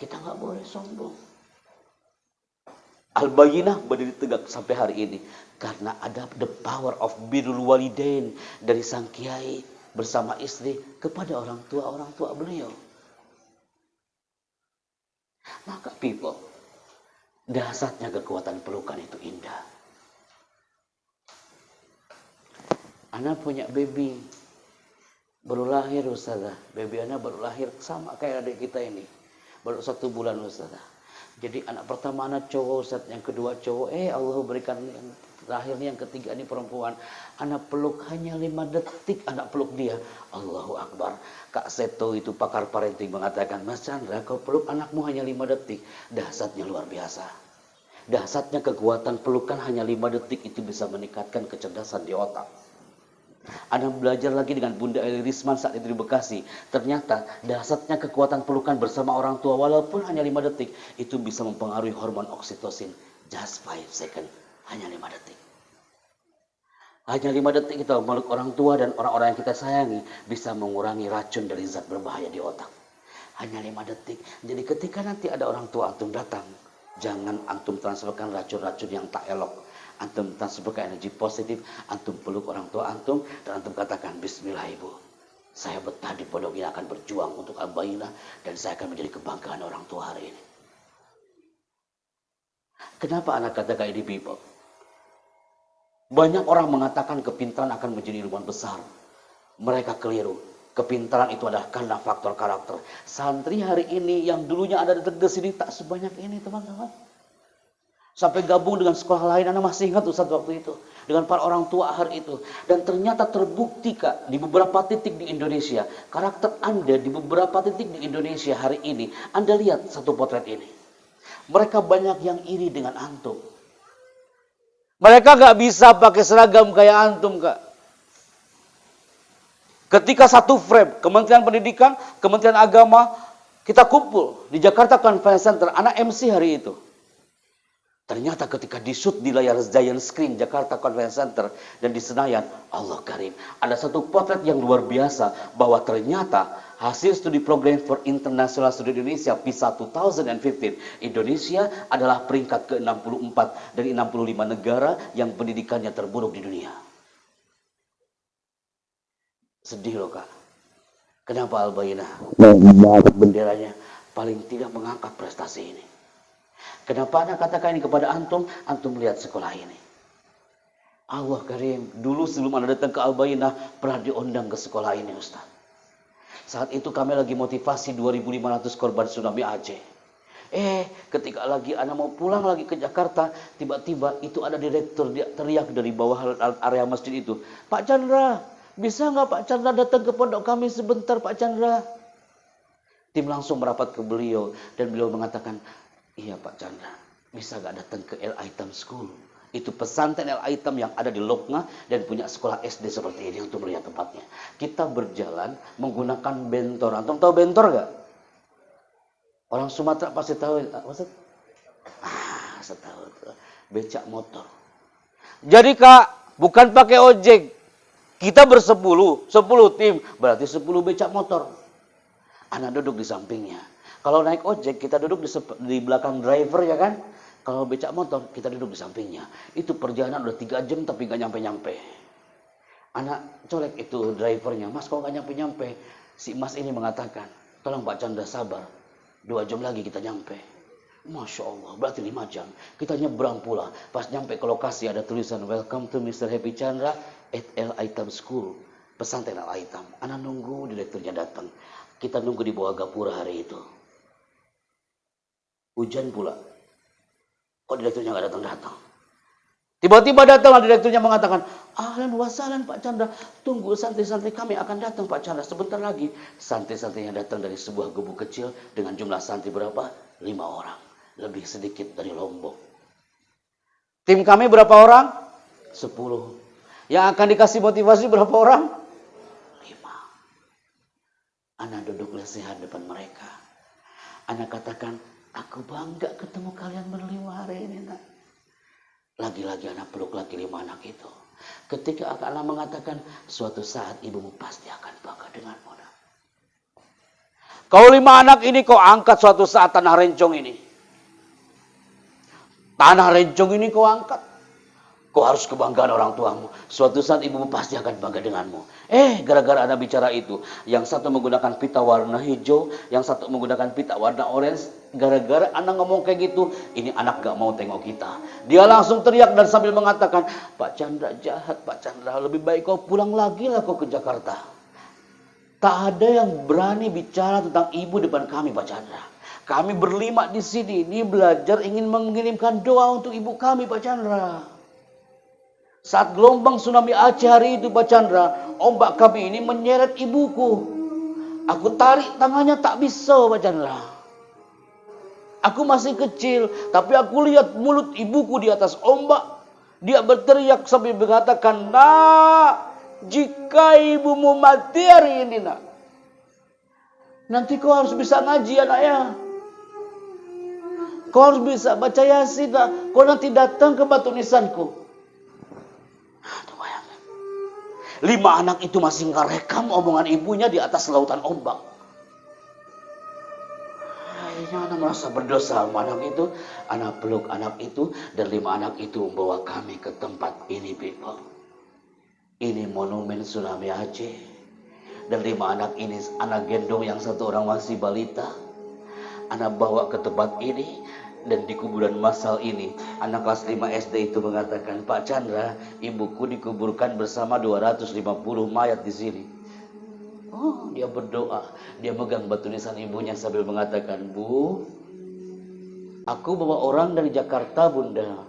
Kita nggak boleh sombong. Al-Bayyinah berdiri tegak sampai hari ini karena ada the power of birrul walidain dari sang kiai bersama istri kepada orang tua beliau. Maka people, dahsyatnya kekuatan pelukan itu indah. Anak punya baby, baru lahir Ustazah. Baby anak baru lahir sama kayak adik kita ini, baru 1 bulan Ustazah. Jadi anak pertama anak cowok Ustaz, yang kedua cowok. Allah berikan yang terakhir nih, yang ketiga ini perempuan. Anak peluk hanya 5 detik, anak peluk dia. Allahu Akbar. Kak Seto itu pakar parenting mengatakan, Mas Chandra, kau peluk anakmu hanya 5 detik. Dahsyatnya luar biasa. Dahsyatnya kekuatan pelukan hanya 5 detik itu bisa meningkatkan kecerdasan di otak. Anak belajar lagi dengan Bunda Eli Risman saat itu di Bekasi. Ternyata dahsyatnya kekuatan pelukan bersama orang tua walaupun hanya 5 detik itu bisa mempengaruhi hormon oksitosin. Just 5 seconds, hanya 5 detik. Hanya 5 detik kita memeluk orang tua dan orang-orang yang kita sayangi bisa mengurangi racun dari zat berbahaya di otak. Hanya 5 detik. Jadi ketika nanti ada orang tua antum datang, jangan antum transferkan racun-racun yang tak elok. Antum transferkan energi positif, antum peluk orang tua antum, dan antum katakan, bismillah ibu. Saya betah di pondok ini akan berjuang untuk Al-Bainah, dan saya akan menjadi kebanggaan orang tua hari ini. Kenapa anak katakan ini people? Banyak orang mengatakan kepintaran akan menjadi ilmuwan besar. Mereka keliru. Kepintaran itu adalah karena faktor karakter. Santri hari ini yang dulunya ada di Tegas ini tak sebanyak ini teman-teman. Sampai gabung dengan sekolah lain, Anda masih ingat Ustaz waktu itu. Dengan para orang tua hari itu. Dan ternyata terbukti Kak, di beberapa titik di Indonesia. Karakter Anda di beberapa titik di Indonesia hari ini. Anda lihat satu potret ini. Mereka banyak yang iri dengan antum. Mereka gak bisa pakai seragam kayak antum Kak. Ketika satu frame, Kementerian Pendidikan, Kementerian Agama, kita kumpul di Jakarta Convention Center, anak MC hari itu. Ternyata ketika di-shoot di layar giant screen Jakarta Convention Center dan di Senayan, Allah Karim, ada satu potret yang luar biasa bahwa ternyata hasil studi program for International Student Indonesia PISA 2015, Indonesia adalah peringkat ke-64 dari 65 negara yang pendidikannya terburuk di dunia. Sedih loh Kak. Kenapa Al-Bainah benderanya paling tidak mengangkat prestasi ini? Kenapa anak katakan ini kepada antum? Antum melihat sekolah ini. Allah Karim, dulu sebelum anda datang ke Al-Bainah pernah diundang ke sekolah ini Ustaz. Saat itu kami lagi motivasi 2.500 korban tsunami Aceh. Ketika lagi anak mau pulang lagi ke Jakarta, tiba-tiba itu ada direktur dia teriak dari bawah area masjid itu, Pak Chandra, bisa nggak Pak Chandra datang ke pondok kami sebentar Pak Chandra? Tim langsung merapat ke beliau dan beliau mengatakan, iya Pak Chandra, bisa nggak datang ke El Aitam School? Itu pesantren El Aitam yang ada di Lokna dan punya sekolah SD seperti ini untuk melihat tempatnya. Kita berjalan menggunakan bentor. Antum tahu bentor nggak? Orang Sumatera pasti tahu. Maksud? Saya tahu. Becak motor. Jadi Kak, bukan pakai ojek. Kita bersepuluh, 10 tim, berarti 10 becak motor. Anak duduk di sampingnya. Kalau naik ojek, kita duduk di belakang driver ya kan. Kalau becak motor, kita duduk di sampingnya. Itu perjalanan udah 3 jam tapi gak nyampe-nyampe. Anak colek itu drivernya, Mas kok gak nyampe-nyampe? Si Mas ini mengatakan, tolong Pak Chandra sabar. 2 jam lagi kita nyampe. Masya Allah, berarti 5 jam. Kita nyebrang pula. Pas nyampe ke lokasi ada tulisan, Welcome to Mr. Happy Chandra at El Aitam School. Pesantren El Aitam. Anak nunggu direkturnya datang. Kita nunggu di bawah gapura hari itu. Hujan pula. Kok direkturnya gak datang-datang? Tiba-tiba datanglah direkturnya mengatakan, ahlan wa sahlan Pak Chandra, tunggu santri-santri kami akan datang Pak Chandra sebentar lagi. Santri-santri yang datang dari sebuah gubuk kecil dengan jumlah santri berapa? 5 orang. Lebih sedikit dari Lombok. Tim kami berapa orang? 10. Yang akan dikasih motivasi berapa orang? 5. Anak duduk lesehan depan mereka. Anak katakan, aku bangga ketemu kalian berlima hari ini nak. Lagi-lagi anak peluk lagi 5 anak itu. Ketika anak mengatakan, suatu saat ibumu pasti akan bangga denganmu nak. Kau 5 anak ini kau angkat suatu saat tanah rencong ini. Tanah rencong ini kau angkat. Kau harus kebanggaan orang tuamu. Suatu saat ibumu pasti akan bangga denganmu. Gara-gara anak bicara itu. Yang satu menggunakan pita warna hijau. Yang satu menggunakan pita warna orange. Gara-gara anak ngomong kayak gitu. Ini anak gak mau tengok kita. Dia langsung teriak dan sambil mengatakan, Pak Chandra jahat, Pak Chandra. Lebih baik kau pulang lagi lah kau ke Jakarta. Tak ada yang berani bicara tentang ibu depan kami Pak Chandra. Kami berlima di sini. Ini belajar ingin mengirimkan doa untuk ibu kami Pak Chandra. Saat gelombang tsunami Aceh hari itu Pak Chandra, ombak kami ini menyeret ibuku. Aku tarik tangannya tak bisa Pak Chandra. Aku masih kecil, tapi aku lihat mulut ibuku di atas ombak. Dia berteriak sambil mengatakan, nak, jika ibumu mati hari ini nak, nanti kau harus bisa ngaji anaknya. Kau harus bisa baca Yasin nak. Kau nanti datang ke batu nisanku. 5 anak itu masih ngerekam omongan ibunya di atas lautan ombak. Ana merasa berdosa sama anak itu. Ana peluk anak itu dan 5 anak itu membawa kami ke tempat ini, people. Ini monumen tsunami Aceh. Dan 5 anak ini anak gendong, yang 1 orang masih balita. Ana bawa ke tempat ini. Dan di kuburan massal ini, anak kelas 5 SD itu mengatakan, Pak Chandra, ibuku dikuburkan bersama 250 mayat di sini. Oh, dia berdoa. Dia megang batu nisan ibunya sambil mengatakan, Bu, aku bawa orang dari Jakarta, Bunda.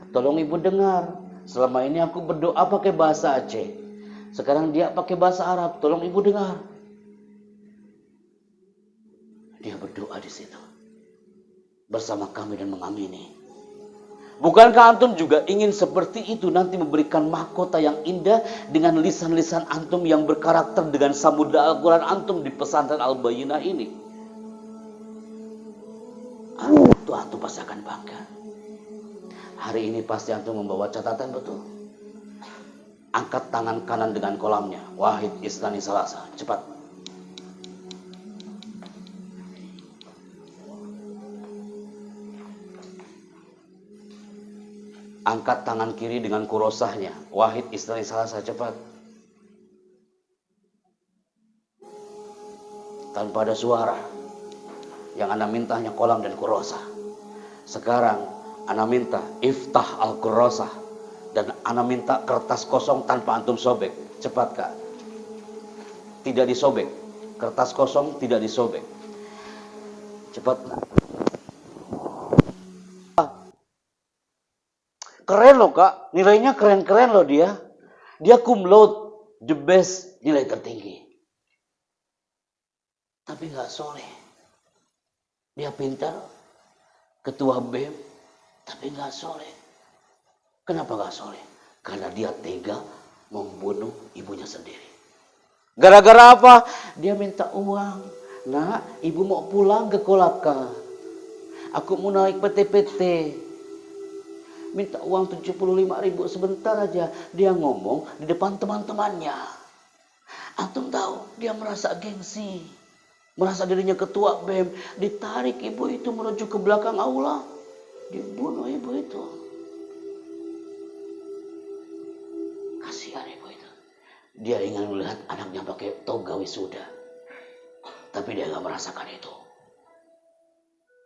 Tolong ibu dengar. Selama ini aku berdoa pakai bahasa Aceh. Sekarang dia pakai bahasa Arab. Tolong ibu dengar. Dia berdoa di situ bersama kami dan mengamini. Bukankah antum juga ingin seperti itu, nanti memberikan mahkota yang indah dengan lisan-lisan antum yang berkarakter dengan samudra Al-Quran antum di pesantren Al-Bayyinah ini? Itu antum pasti akan bangga. Hari ini pasti antum membawa catatan betul. Angkat tangan kanan dengan kolamnya. Wahid Islani Salasa. Cepat. Angkat tangan kiri dengan kurosahnya. Wahid Islani Salasa. Cepat. Tanpa ada suara. Yang ana minta hanya kolam dan kurosah. Sekarang ana minta iftah al-kurosah. Dan ana minta kertas kosong tanpa antum sobek. Cepat, Kak. Tidak disobek. Kertas kosong tidak disobek. Cepat. Keren loh, Kak. Nilainya keren-keren loh dia. Dia cum laude, the best, nilai tertinggi. Tapi gak soleh. Dia pintar, ketua BEM, tapi gak soleh. Kenapa gak soleh? Karena dia tega membunuh ibunya sendiri. Gara-gara apa? Dia minta uang. Nah, ibu mau pulang ke Kolaka. Aku mau naik PT-PT. Minta uang 75.000 sebentar aja. Dia ngomong di depan teman-temannya. Antum tahu, dia merasa gengsi. Merasa dirinya ketua BEM. Ditarik ibu itu menuju ke belakang aula. Dibunuh ibu itu. Kasihan ibu itu. Dia ingin melihat anaknya pakai toga wisuda. Tapi dia gak merasakan itu.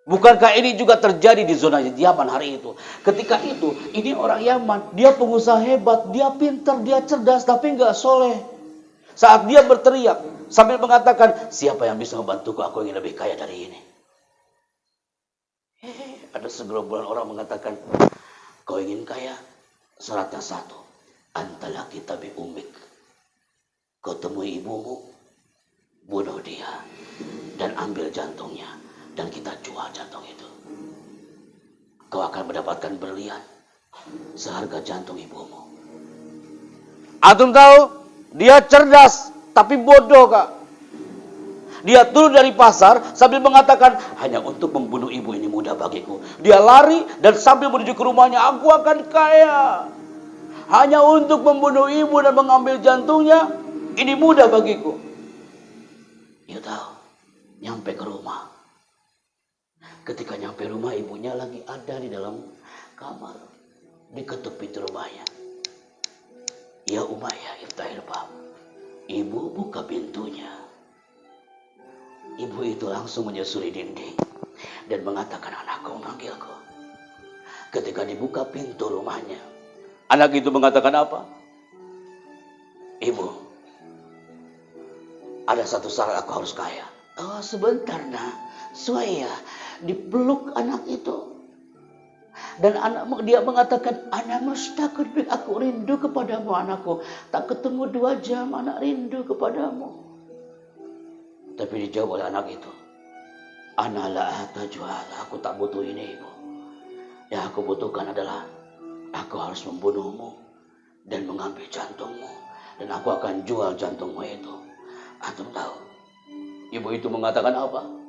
Bukankah ini juga terjadi di zona Yaman hari itu? Ketika itu, ini orang Yaman, dia pengusaha hebat, dia pintar, dia cerdas, tapi nggak soleh. Saat dia berteriak, sambil mengatakan, siapa yang bisa membantuku, aku ingin lebih kaya dari ini. Ada segerombolan orang mengatakan, kau ingin kaya? Syaratnya satu, antalah kita bi umik. Kau temui ibumu, bunuh dia, dan ambil jantungnya. Dan kita jual jantung itu. Kau akan mendapatkan berlian seharga jantung ibumu. Antum tahu, dia cerdas tapi bodoh, Kak. Dia turun dari pasar sambil mengatakan, hanya untuk membunuh ibu ini mudah bagiku. Dia lari dan sambil menuju ke rumahnya, aku akan kaya. Hanya untuk membunuh ibu dan mengambil jantungnya, ini mudah bagiku. You tahu, nyampe ke rumah. Ketika nyampe rumah, ibunya lagi ada di dalam kamar. Diketuk pintu rumahnya. Ya Umayyah, iftahil bab. Ibu buka pintunya. Ibu itu langsung menyusuri dinding. Dan mengatakan, anakku memanggilku. Ketika dibuka pintu rumahnya, anak itu mengatakan apa? Ibu, ada satu syarat, aku harus kaya. Oh sebentar nak. Saya dipeluk anak itu. Dan dia mengatakan, anak mustaqid bik, aku rindu kepadamu anakku. Tak ketemu 2 jam, anak rindu kepadamu. Tapi dijawab oleh anak itu, ana la ahtajuha, aku tak butuh ini ibu. Yang aku butuhkan adalah, aku harus membunuhmu dan mengambil jantungmu. Dan aku akan jual jantungmu itu. Antum tahu, ibu itu mengatakan apa?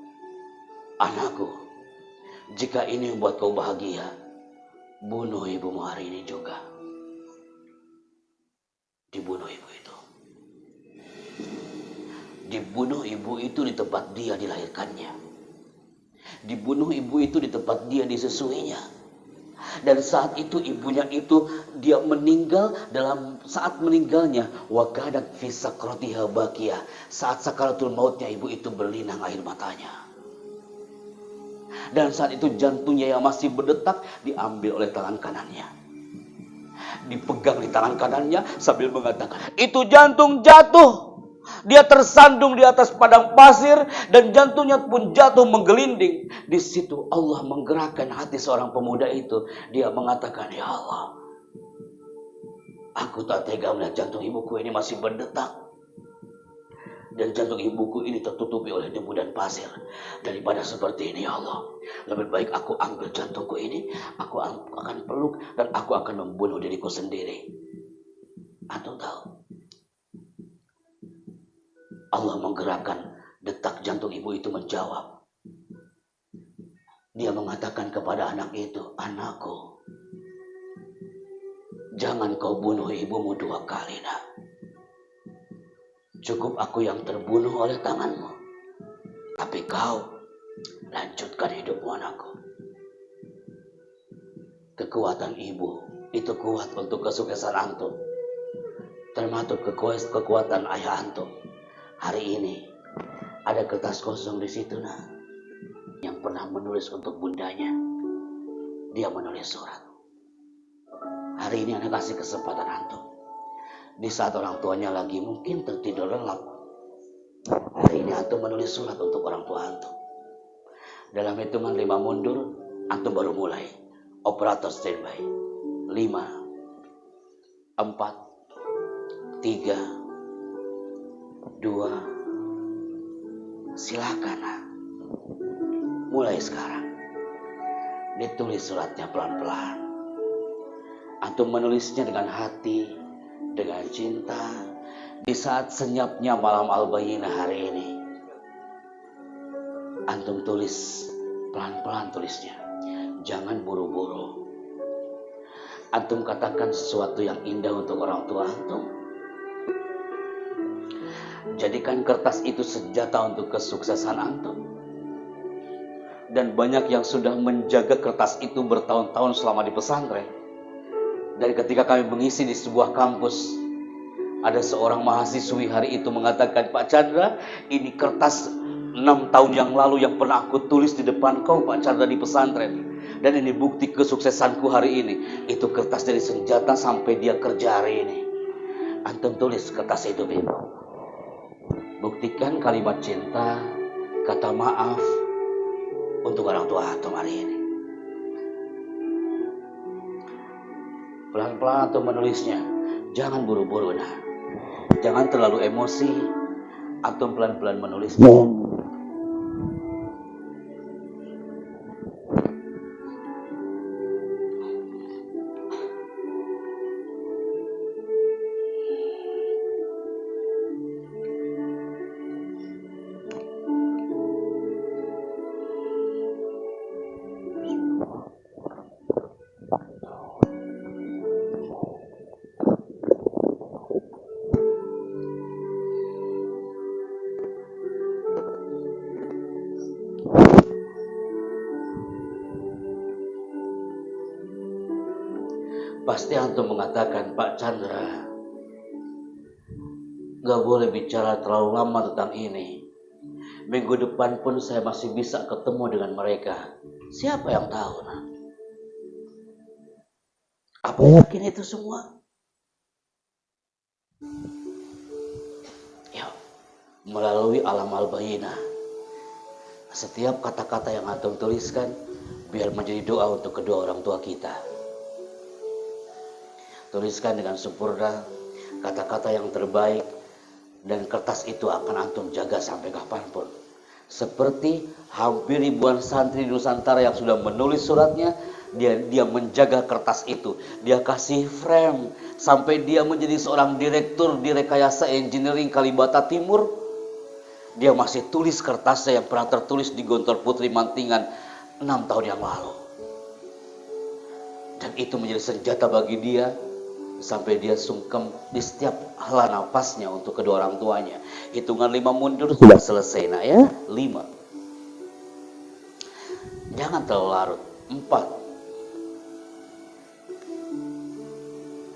Anakku, jika ini membuat kau bahagia, bunuh ibumu hari ini juga. Dibunuh ibu itu. Dibunuh ibu itu di tempat dia dilahirkannya. dibunuh ibu itu di tempat dia disusuinya. Dan saat itu ibunya itu dia meninggal, dalam saat meninggalnya wakadat fi sakratiha bakiyah. Saat sakaratul mautnya ibu itu berlinang air matanya. Dan saat itu jantungnya yang masih berdetak diambil oleh tangan kanannya. Dipegang di tangan kanannya sambil mengatakan, itu jantung jatuh. Dia tersandung di atas padang pasir dan jantungnya pun jatuh menggelinding. Di situ Allah menggerakkan hati seorang pemuda itu. Dia mengatakan, ya Allah, aku tak tega melihat jantung ibuku ini masih berdetak. Dan jantung ibuku ini tertutupi oleh debu dan pasir. Daripada seperti ini, ya Allah, lebih baik aku ambil jantungku ini, aku akan peluk dan aku akan membunuh diriku sendiri. Antum tahu, Allah menggerakkan detak jantung ibu itu menjawab. Dia mengatakan kepada anak itu, anakku, jangan kau bunuh ibumu 2 kali, nak. Cukup aku yang terbunuh oleh tanganmu. Tapi kau lanjutkan hidupmu, anakku. Kekuatan ibu itu kuat untuk kesuksesan antum. Termasuk kekuatan ayah antum. Hari ini ada kertas kosong di situ, nah, yang pernah menulis untuk bundanya. Dia menulis surat. Hari ini Anda kasih kesempatan antum. Di saat orang tuanya lagi mungkin tertidur lelap, hari ini antum menulis surat untuk orang tua antum. Dalam hitungan 5 mundur, antum baru mulai. Operator standby. 5, 4, 3, 2, silakan. Mulai sekarang. Ditulis suratnya pelan-pelan. Antum menulisnya dengan hati, dengan cinta. Di saat senyapnya malam Al-Bayyinah hari ini, antum tulis pelan-pelan, tulisnya, jangan buru-buru. Antum katakan sesuatu yang indah untuk orang tua antum. Jadikan kertas itu senjata untuk kesuksesan antum. Dan banyak yang sudah menjaga kertas itu bertahun-tahun selama di pesantren. Dari ketika kami mengisi di sebuah kampus, ada seorang mahasiswi hari itu mengatakan, Pak Chandra, ini kertas 6 tahun yang lalu yang pernah aku tulis di depan kau, Pak Chandra, di pesantren. Dan ini bukti kesuksesanku hari ini. Itu kertas dari senjata sampai dia kerja hari ini. Antum tulis kertas itu, Bim. Buktikan kalimat cinta, kata maaf untuk orang tua antum hari ini. Pelan-pelan antum menulisnya. Jangan buru-buru, nah. Jangan terlalu emosi. Antum pelan-pelan menulisnya. Pasti antum mengatakan, Pak Chandra, gak boleh bicara terlalu lama tentang ini. Minggu depan pun saya masih bisa ketemu dengan mereka. Siapa yang tahu, nah? Apa yakin itu semua? Ya, melalui alam al-bayyinah, setiap kata-kata yang antum tuliskan biar menjadi doa untuk kedua orang tua kita. Tuliskan dengan sempurna kata-kata yang terbaik, dan kertas itu akan antum jaga sampai kapanpun. Seperti hampir ribuan santri di Nusantara yang sudah menulis suratnya, dia menjaga kertas itu. Dia kasih frame sampai dia menjadi seorang direktur di Rekayasa Engineering Kalibata Timur. Dia masih tulis kertasnya yang pernah tertulis di Gontor Putri Mantingan 6 tahun yang lalu. Dan itu menjadi senjata bagi dia sampai dia sungkem di setiap hela nafasnya untuk kedua orang tuanya. Hitungan 5 mundur sudah selesai, nak, ya. 5. Jangan terlalu larut. 4,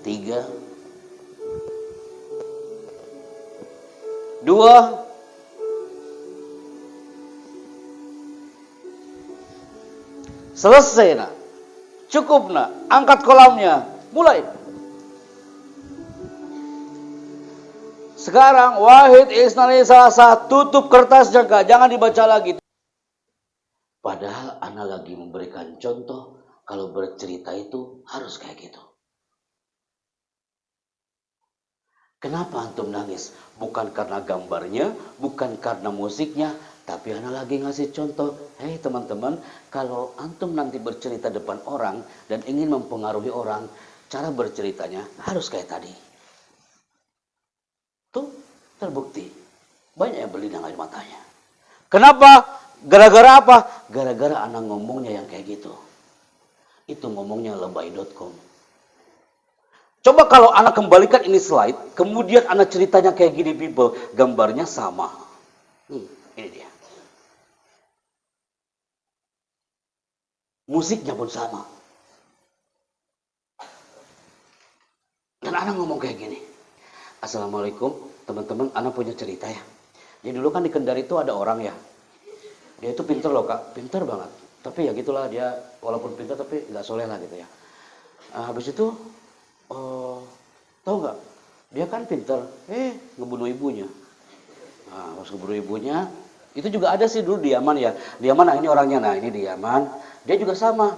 3, 2, selesai nak. Cukup nak. Angkat kolamnya. Mulai. Sekarang Wahid Isnani Salasa, tutup kertasnya Kak. Jangan dibaca lagi. Padahal ana lagi memberikan contoh kalau bercerita itu harus kayak gitu. Kenapa antum nangis? Bukan karena gambarnya, bukan karena musiknya, tapi ana lagi ngasih contoh. Hei teman-teman, kalau antum nanti bercerita depan orang dan ingin mempengaruhi orang, cara berceritanya harus kayak tadi. Tuh, terbukti. Banyak yang berlinang air matanya. Kenapa? Gara-gara apa? Gara-gara anak ngomongnya yang kayak gitu. Itu ngomongnya lebay.com. Coba kalau anak kembalikan ini slide, kemudian anak ceritanya kayak gini people, gambarnya sama. Ini dia. Musiknya pun sama. Dan anak ngomong kayak gini. Assalamualaikum, teman-teman, anak punya cerita ya. Jadi dulu kan di Kendari itu ada orang ya. Dia itu pinter loh Kak, pinter banget. Tapi ya gitulah dia, walaupun pinter tapi nggak soleh lah gitu ya. Habis itu, tahu nggak? Dia kan pinter, ngebunuh ibunya. Nah, pas ngebunuh ibunya, itu juga ada sih dulu di Yaman ya. Di Yaman, nah ini orangnya, nah ini di Yaman. Dia juga sama.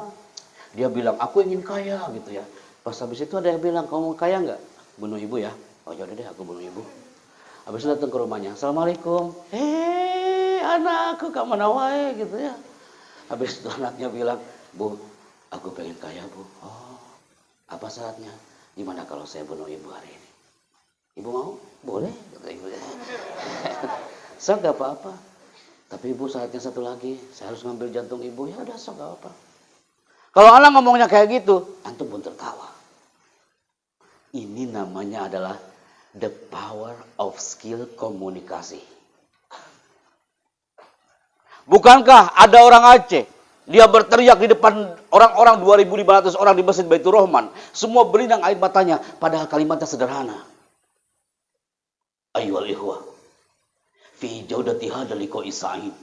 Dia bilang, aku ingin kaya gitu ya. Pas habis itu ada yang bilang, kamu mau kaya nggak? Bunuh ibu ya. Oh yaudah deh, aku bunuh ibu. Habis itu datang ke rumahnya, Assalamualaikum. Anakku kak mana wae gitu ya. Habis itu anaknya bilang, Bu, aku pengen kaya Bu. Oh, apa syaratnya? Gimana kalau saya bunuh ibu hari ini? Ibu mau? Boleh, kata ibu. Sok gak apa-apa. Tapi ibu syaratnya satu lagi, saya harus ngambil jantung ibu. Ya udah sok gak apa. Kalau anak ngomongnya kayak gitu, antum pun tertawa. Ini namanya adalah the power of skill komunikasi. Bukankah ada orang Aceh, dia berteriak di depan orang-orang 2.500 orang di Masjid Baitur Rahman. Semua berlinang air matanya, padahal kalimatnya sederhana. Ayyuhal ikhwah, fi jaudati hada liqa'i sa'id.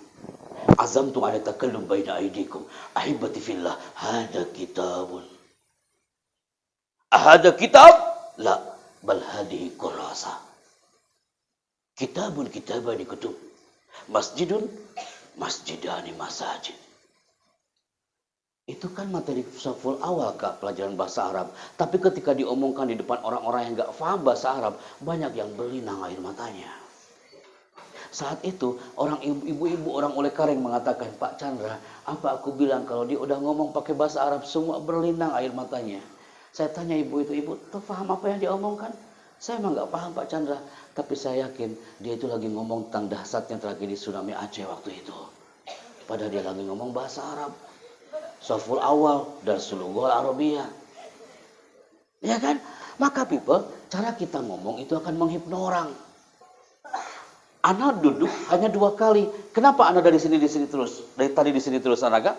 Azamtu ala takallum baina aydikum. Ahibati fillah, hada kitabun. Ahada kitab? La, bal hadihi kurasa. Kitabun kitabani kutub. Masjidun masjidani masajid. Itu kan materi saful awal Kak, pelajaran bahasa Arab. Tapi ketika diomongkan di depan orang-orang yang gak paham bahasa Arab, banyak yang berlinang air matanya. Saat itu, orang ibu-ibu, orang oleh kareng mengatakan, Pak Chandra, apa aku bilang kalau dia udah ngomong pakai bahasa Arab, semua berlinang air matanya. Saya tanya ibu itu, ibu tuh paham apa yang dia omongkan? Saya emang gak paham Pak Chandra, tapi saya yakin dia itu lagi ngomong tentang dahsyatnya tragedi tsunami Aceh waktu itu. Padahal dia lagi ngomong bahasa Arab. Saful awal dan sulughul Arabiyah. Ya kan? Maka people, cara kita ngomong itu akan menghipno orang. Ana duduk hanya 2 kali. Kenapa Ana dari sini terus? Dari tadi di sini terus Anaga?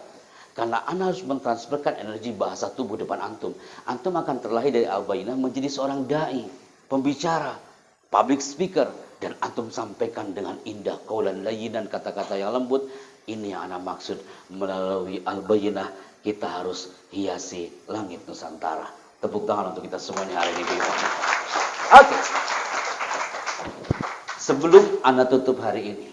Karena Ana harus mentransferkan energi bahasa tubuh depan antum. Antum akan terlahir dari Al-Bayyinah menjadi seorang dai, pembicara, public speaker, dan antum sampaikan dengan indah qaulan layyinan, kata-kata yang lembut. Ini yang Ana maksud, melalui Al-Bayyinah kita harus hiasi langit Nusantara. Tepuk tangan untuk kita semuanya hari ini. Oke. Sebelum Ana tutup hari ini,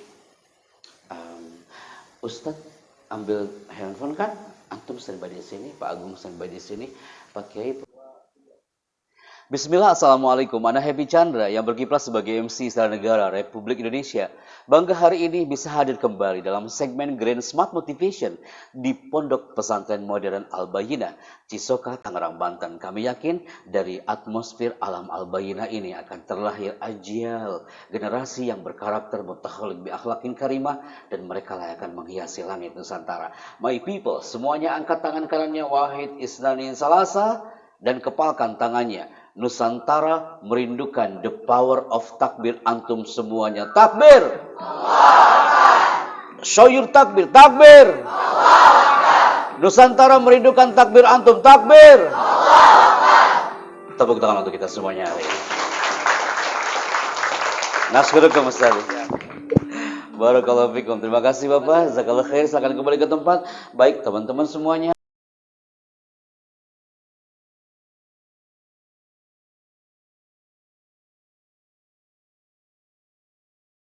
Ustadz ambil handphone kan, antum standby di sini, Pak Agung standby di sini, Pak Kiai. Bismillah, Assalamualaikum. Ana Happy Chandra yang berkiprah sebagai MC Istana Negara Republik Indonesia. Bangga hari ini bisa hadir kembali dalam segmen Grand Smart Motivation di Pondok Pesantren Modern Al-Bayyinah, Cisoka, Tangerang, Banten. Kami yakin dari atmosfer alam Al-Bayyinah ini akan terlahir ajial, generasi yang berkarakter mutakhalik bi akhlaqin karimah, dan mereka lah akan menghiasi langit Nusantara. My people, semuanya angkat tangan kanannya Wahid Isnani Salasa dan kepalkan tangannya. Nusantara merindukan the power of takbir antum semuanya. Takbir! Show your takbir. Takbir! Nusantara merindukan takbir antum. Takbir. Tepuk tangan untuk kita semuanya hari ini. Naskurukum Ustaz. Barakallahu fikum. Terima kasih Bapak. Jazakallahu khair. Silakan kembali ke tempat. Baik teman-teman semuanya.